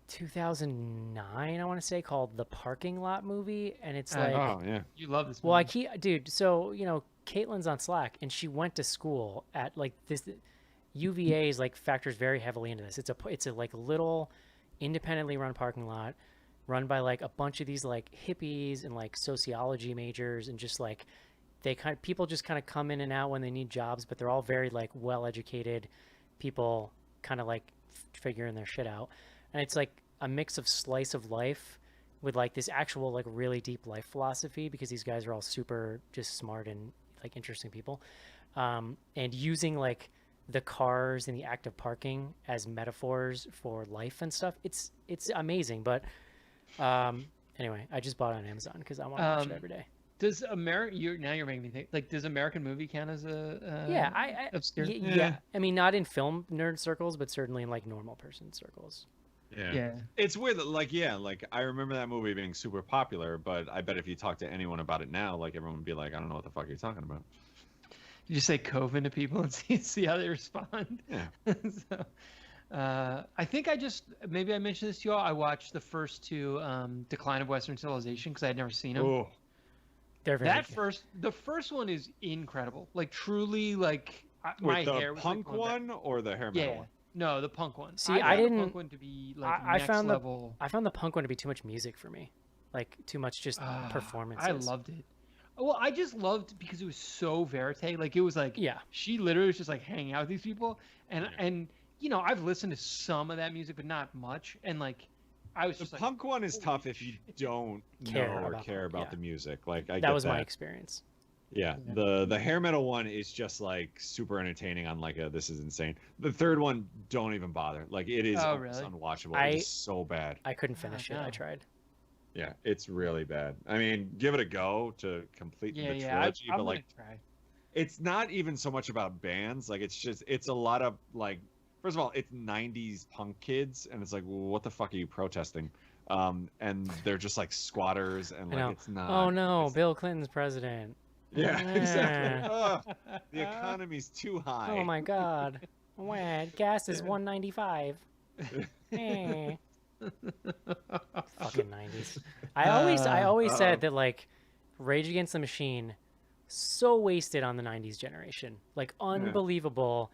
2009, I want to say, called The Parking Lot Movie, and it's like, oh yeah, you love this movie. Well, dude, so you know, Caitlin's on Slack, and she went to school at like this. UVA is like factors very heavily into this. It's a like little independently run parking lot, run by like a bunch of these like hippies and like sociology majors, and just like people just kind of come in and out when they need jobs, but they're all very like well educated people, kind of like figuring their shit out. And it's like a mix of slice of life with like this actual like really deep life philosophy, because these guys are all super just smart and like interesting people, and using like the cars and the act of parking as metaphors for life and stuff. It's amazing. But anyway, I just bought it on Amazon because I want to watch it every day. Does now you're making me think, like, does American Movie count as a yeah, obscure? Yeah. I mean, not in film nerd circles, but certainly in like normal person circles. Yeah. It's weird that like I remember that movie being super popular, but I bet if you talk to anyone about it now, like everyone would be like, I don't know what the fuck you're talking about. You just say Coven to people and see how they respond. Yeah. So, I think maybe I mentioned this to you all. I watched the first two Decline of Western Civilization because I had never seen them. Oh, They're very good. The first one is incredible. Like truly, like my wait, the hair was punk like one or the hair metal Yeah, one? no, the punk one. See, I didn't. the punk one to be like I next found level. I found the punk one to be too much music for me, like too much just performances. I loved it. Well, I just loved because it was so verite. Like it was like Yeah. she literally was just like hanging out with these people, and you know I've listened to some of that music, but not much. And like I was The just punk one is tough if you don't care about the music. Like I that get was my experience. Yeah, the hair metal one is just like super entertaining on like a this is insane. The third one, don't even bother. Like it is almost unwatchable. It's so bad. I couldn't finish it. I tried. Yeah, it's really bad. I mean, give it a go to complete the trilogy, but like it's not even so much about bands. Like it's a lot of like first of all, it's 90s punk kids and it's like, well, what the fuck are you protesting? And they're just like squatters and like it's not. Oh no, Bill Clinton's president. Yeah, exactly. The economy's too high. Oh my god. Gas is $1.95. Fucking 90s. I always said that like Rage Against the Machine so wasted on the 90s generation. Like unbelievable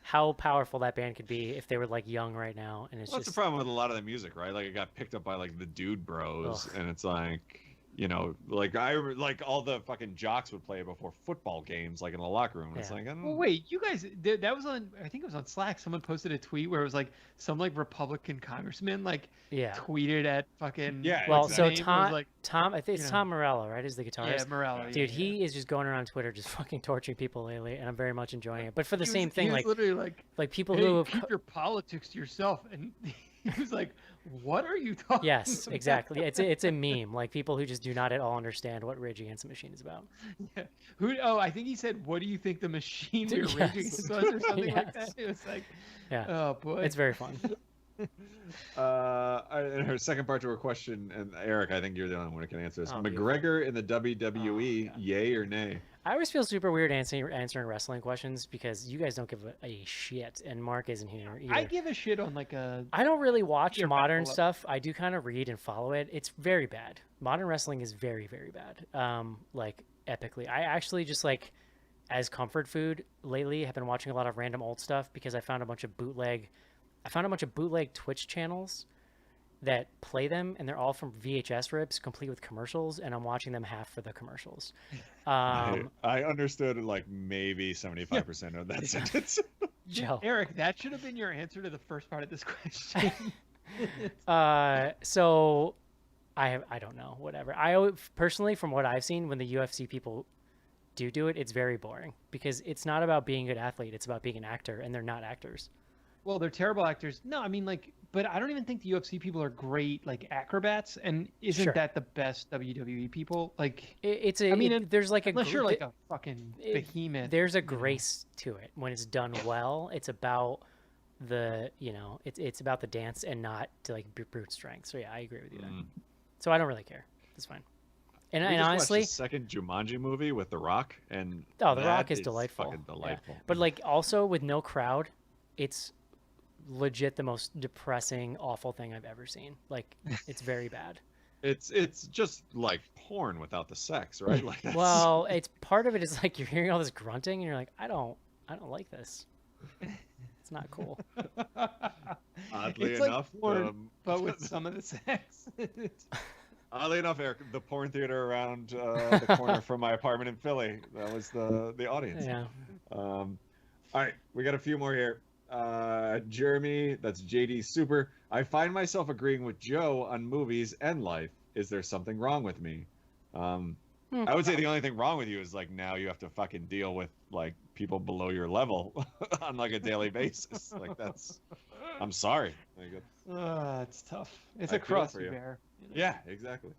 how powerful that band could be if they were like young right now. And it's that's the problem with a lot of the music, right? Like it got picked up by like the Dude Bros and it's like, you know, like all the fucking jocks would play it before football games, like in the locker room. It's like, I don't know. Well, wait, you guys, that was on. I think it was on Slack. Someone posted a tweet where it was like some like Republican congressman like tweeted at fucking. Yeah. Well, exactly. so Tom, I think it's Tom Morello, right? Is the guitarist? Yeah, Morello. Dude, he is just going around Twitter just fucking torturing people lately, and I'm very much enjoying it. But for the same thing, he was like literally like people hey, who have keep your politics to yourself, and he was like, "What are you talking?" Yes, about? exactly. It's a meme. Like people who just do not at all understand what Rage Against the Machine is about. Yeah. Oh, I think he said, "What do you think the machine we were raging against was?" or something like that. It was like, oh boy, it's very fun. And her second part to her question, and Eric, I think you're the only one who can answer this. McGregor in the WWE, yay or nay? I always feel super weird answering wrestling questions because you guys don't give a shit, and Mark isn't here either. I give a shit on like a. I don't really watch modern stuff. I do kind of read and follow it. It's very bad. Modern wrestling is very, very bad. Like epically. I actually just like, as comfort food lately, have been watching a lot of random old stuff because I found a bunch of bootleg Twitch channels that play them, and they're all from VHS rips, complete with commercials, and I'm watching them half for the commercials. I understood like maybe 75% of that sentence. Joe. Eric, that should have been your answer to the first part of this question. So I don't know, whatever. Personally, from what I've seen, when the UFC people do it, it's very boring because it's not about being a good athlete, it's about being an actor, and they're not actors. Well, they're terrible actors. No, I mean, like, but I don't even think the UFC people are great, like, acrobats. And isn't that the best WWE people? Like, there's like unless you're like a fucking behemoth. There's a grace to it when it's done well. It's about it's about the dance and not to like brute strength. So yeah, I agree with you there. So I don't really care. It's fine. And honestly, watched the second Jumanji movie with The Rock, and The Rock is delightful. Fucking delightful. Yeah. But like also with no crowd, it's legit the most depressing, awful thing I've ever seen. Like it's very bad. It's just like porn without the sex, right? Like well, it's part of it is like you're hearing all this grunting and you're like, I don't like this. It's not cool. Oddly it's enough, like porn, but with some of the sex. Oddly enough, Eric, the porn theater around the corner from my apartment in Philly, that was the audience. Yeah. All right, we got a few more here. Jeremy, that's JD Super. I find myself agreeing with Joe on movies and life. Is there something wrong with me? I would say the only thing wrong with you is like now you have to fucking deal with like people below your level on like a daily basis. Like I'm sorry. It's tough. It's a cross you bear. You know? Yeah, exactly.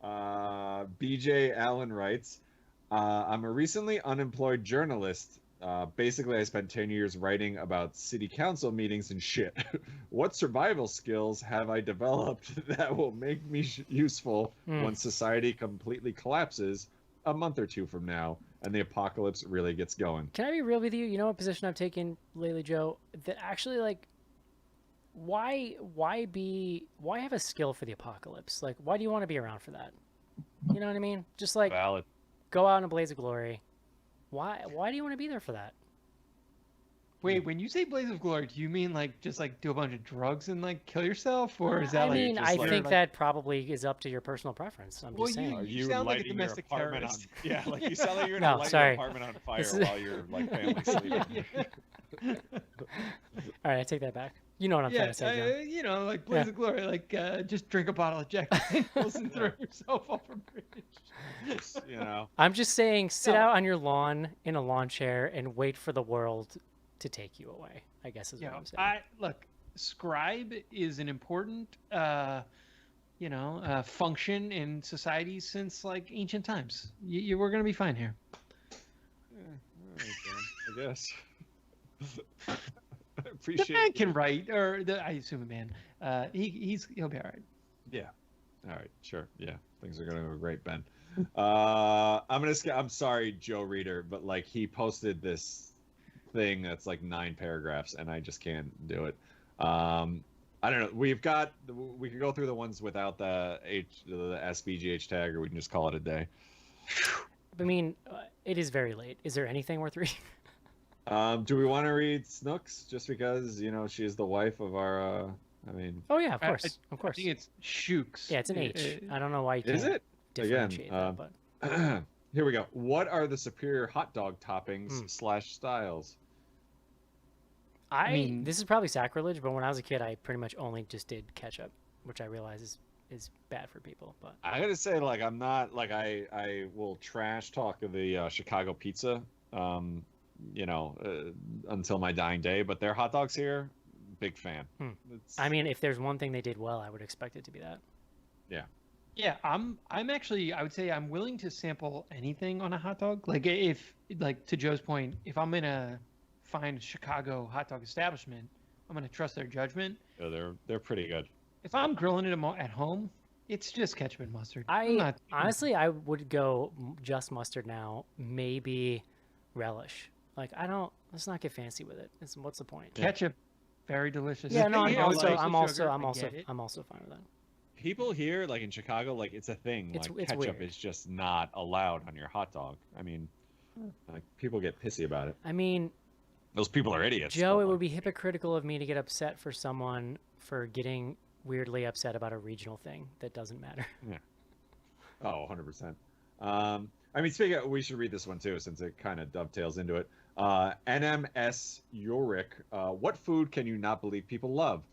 BJ Allen writes, I'm a recently unemployed journalist. Basically, I spent 10 years writing about city council meetings and shit. What survival skills have I developed that will make me useful when society completely collapses a month or two from now, and the apocalypse really gets going. Can I be real with you? You know what position I've taken lately, Joe? That actually, like, why have a skill for the apocalypse? Like, why do you want to be around for that? You know what I mean? Just like Valid. go out in a blaze of glory. Why do you want to be there for that? Wait, when you say blaze of glory, do you mean like just like do a bunch of drugs and like kill yourself, or is that I like? mean, just I like- think that probably is up to your personal preference. I'm Well, just saying. Are You you sound like a lighting your domestic apartment terrorist. on? Yeah, like you sound like you're No, gonna light sorry. your apartment on fire This is- while your like family's sleeping. All right, I take that back. You know what I'm trying to say, John. you know, like blaze Yeah. of glory, like just drink a bottle of Jack Daniels and throw yourself off a bridge. Just, you know. I'm just saying, sit No. out on your lawn in a lawn chair and wait for the world to take you away. I guess is what I'm saying. Look, scribe is an important, function in society since like ancient times. We're gonna be fine here. All right, then, I guess. I The appreciate man it. can write, or I assume a man. He'll be all right. Yeah. All right. Sure. Yeah. Things are gonna go great, Ben. I'm sorry, Joe Reader, but like he posted this thing that's like 9 paragraphs, and I just can't do it. I don't know. We can go through the ones without the SBGH tag, or we can just call it a day. I mean, it is very late. Is there anything worth reading? Do we want to read Snooks just because she's the wife of our? Oh yeah, of I- course, of I course. think it's Shooks. Yeah, it's an H. I don't know why you can't Is it? differentiate Again, that, but here we go. What are the superior hot dog toppings / styles? mean- this is probably sacrilege, but when I was a kid, I pretty much only just did ketchup, which I realize is bad for people. But I gotta say, like, I'm not like I will trash talk of the Chicago pizza, until my dying day. But their hot dogs here, big fan. I mean, if there's one thing they did well, I would expect it to be that. Yeah, I'm actually, I would say I'm willing to sample anything on a hot dog. Like if, like to Joe's point, if I'm gonna find a Chicago hot dog establishment, I'm gonna trust their judgment. Yeah, they're pretty good. If I'm grilling it at home, it's just ketchup and mustard. Honestly, I would go just mustard now, maybe relish. Like let's not get fancy with it. What's the point? ketchup, very delicious. Yeah, no, thing I'm is, also, like, I'm get also it. fine with that. People here, like in Chicago, like it's a thing. It's Like ketchup weird. is just not allowed on your hot dog. I mean, like people get pissy about it. I mean, Those people are idiots. Joe, but, it would like, be hypocritical of me to get upset for someone for getting weirdly upset about a regional thing that doesn't matter. Oh, 100%. I mean, speaking of, we should read this one too, since it kind of dovetails into it. NMS Yorick, what food can you not believe people love?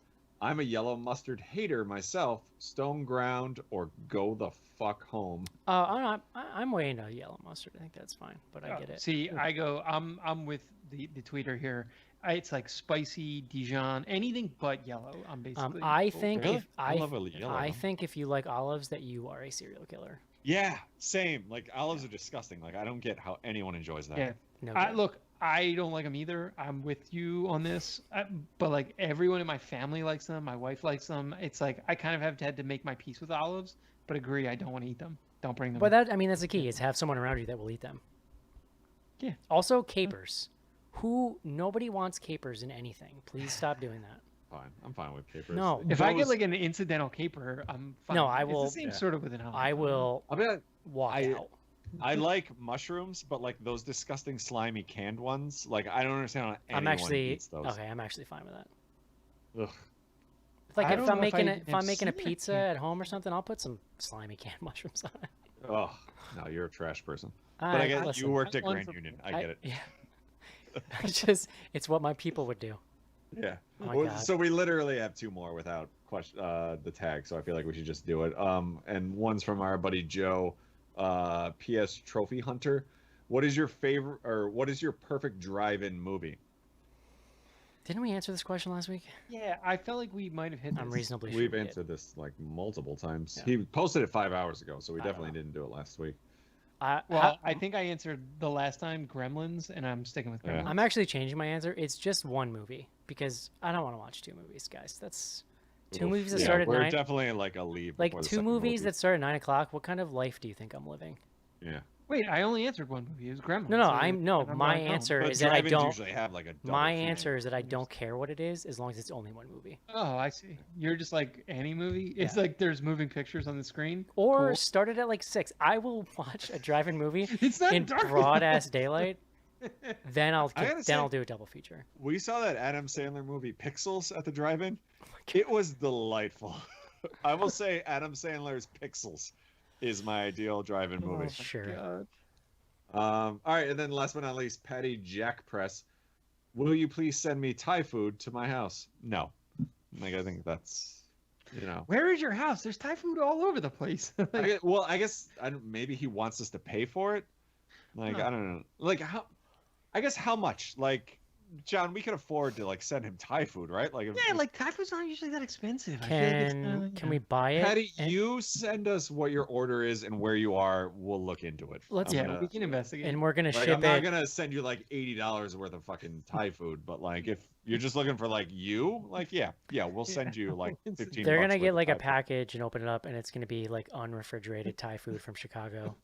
I'm a yellow mustard hater myself. Stone ground or go the fuck home. I'm way into yellow mustard. I think that's fine, but I get it. See, I'm with the tweeter here. It's like spicy Dijon, anything but yellow. I'm basically. I think Really? if I love a yellow I one. think if you like olives, that you are a serial killer. Yeah, same. Like olives are disgusting. Like I don't get how anyone enjoys that. Yeah. No, joke. Look, I don't like them either. I'm with you on this. But like everyone in my family likes them. My wife likes them. It's like I kind of have had to make my peace with olives, but agree I don't want to eat them. Don't bring them. But that's the key, is have someone around you that will eat them. Yeah. Also, capers. Nobody wants capers in anything. Please stop doing that. Fine. I'm fine with capers. No. If I get like an incidental caper, I'm fine. No, I will- It's the same sort of with an olive. I will I mean, walk out. I like mushrooms, but like those disgusting slimy canned ones. Like I don't understand how anyone eats those. okay. I'm actually fine with that. Ugh. Like I if don't I'm know if making I if I'm have making a seen that pizza can- at home or something, I'll put some slimy canned mushrooms on it. Oh no, you're a trash person. But I guess listen, you worked I at learned Grand from- Union. I get it. Yeah. It's what my people would do. Yeah. Oh my Well, God. so we literally have 2 more without question the tag, so I feel like we should just do it. And one's from our buddy Joe, PS Trophy Hunter. What is your favorite, or what is your perfect drive-in movie? Didn't we answer this question last week? Yeah, I felt like we might have hit this. I'm reasonably sure. We've we did. answered this like multiple times. Yeah. He posted it 5 hours ago, so we I don't definitely didn't do it last week. Well, I think I answered the last time Gremlins, and I'm sticking with Yeah. Gremlins. I'm actually changing my answer. It's just one movie because I don't want to watch 2 movies, guys. That's 2 Oof. movies that Yeah, start at we're 9. definitely like a leave. Like before the 2 second movies movie. that start at 9 o'clock. What kind of life do you think I'm living? Yeah. Wait, I only answered one movie. It was Gremlins. No, so I'm no. I'm My not home. answer But is that I drive-ins don't. usually have like a double My feature. answer is that I don't care what it is as long as it's only one movie. Oh, I see. You're just like any movie. It's like there's moving pictures on the screen. Or Cool. start it at like 6. I will watch a drive-in movie It's not in dark broad enough. ass daylight. Then I'll say- do a double feature. We saw that Adam Sandler movie Pixels at the drive-in. It was delightful. I will say Adam Sandler's Pixels is my ideal drive-in movie. Sure. All right, and then last but not least, Patty Jack Press. Will you please send me Thai food to my house? No. Like, I think that's, Where is your house? There's Thai food all over the place. I guess maybe he wants us to pay for it. Like, I don't know. Like, how much? Like, John, we could afford to like send him Thai food, right? Like, yeah, like Thai food's not usually that expensive. I feel like it's Can we buy it? Patty, you send us what your order is and where you are. We'll look into it. Let's- we can investigate. And we're gonna Like, ship I'm not it. gonna send you like $80 worth of fucking Thai food, but like if you're just looking for like yeah, we'll send you like 15. They're bucks gonna worth get of like a Thai food. package and open it up, and it's gonna be like unrefrigerated Thai food from Chicago.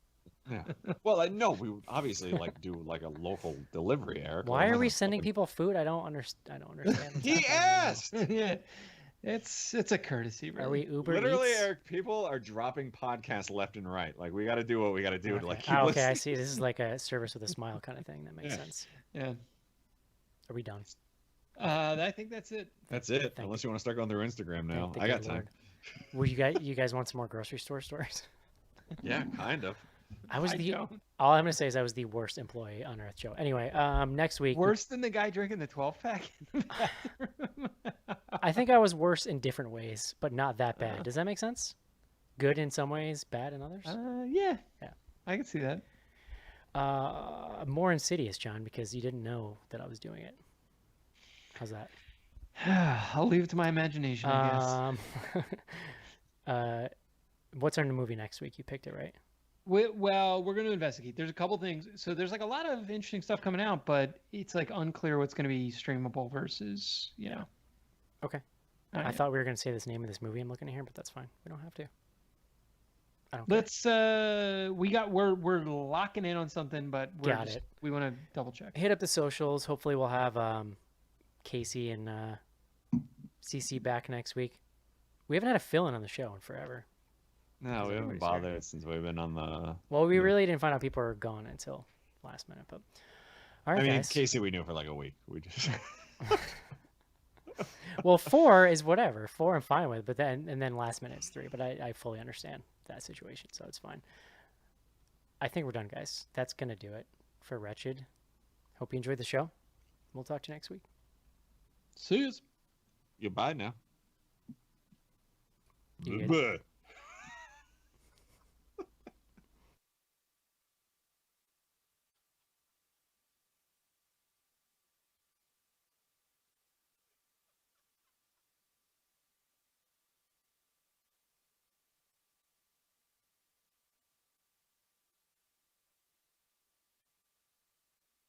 Yeah. Well, no, we would obviously like do like a local delivery, Eric. Why are we sending people food? I don't understand. what's He happening. asked. yeah, it's a courtesy. Really. Are we Uber Literally, Eats? Eric, people are dropping podcasts left and right. Like we got to do what we got to do to like keep okay, I listening. see. This is like a service with a smile kind of thing. That makes Yeah. sense. Yeah. Are we done? I think that's it. That's it. Thank Unless you want to start going through Instagram now. Thank the I got good time. Lord. Well, you guys want some more grocery store stories? Yeah, kind of. I was the. don't. All I'm gonna say is I was the worst employee on earth, Joe. Anyway, next week. Worse than the guy drinking the 12 pack in the bathroom. I think I was worse in different ways, but not that bad. Does that make sense? Good in some ways, bad in others. Yeah. Yeah. I can see that. More insidious, John, because you didn't know that I was doing it. How's that? I'll leave it to my imagination, I guess. What's our new movie next week? You picked it, right? Well, we're going to investigate. There's a couple things. So there's like a lot of interesting stuff coming out, but it's like unclear what's going to be streamable versus, Okay. I thought we were going to say this name of this movie I'm looking at here, but that's fine. We don't have to. I don't care. Let's we're locking in on something, but we want to double check. Hit up the socials. Hopefully we'll have Casey and CC back next week. We haven't had a fill-in on the show in forever. No, we haven't bothered since we've been on the. Well, we really didn't find out people were gone until last minute, but all right, I mean, guys. Casey, we knew for like a week. We just. Well, 4 is whatever. 4 I'm fine with, but then last minute it's 3. But I fully understand that situation, so it's fine. I think we're done, guys. That's gonna do it for Wretched. Hope you enjoyed the show. We'll talk to you next week. See you. Goodbye now. You good? Goodbye.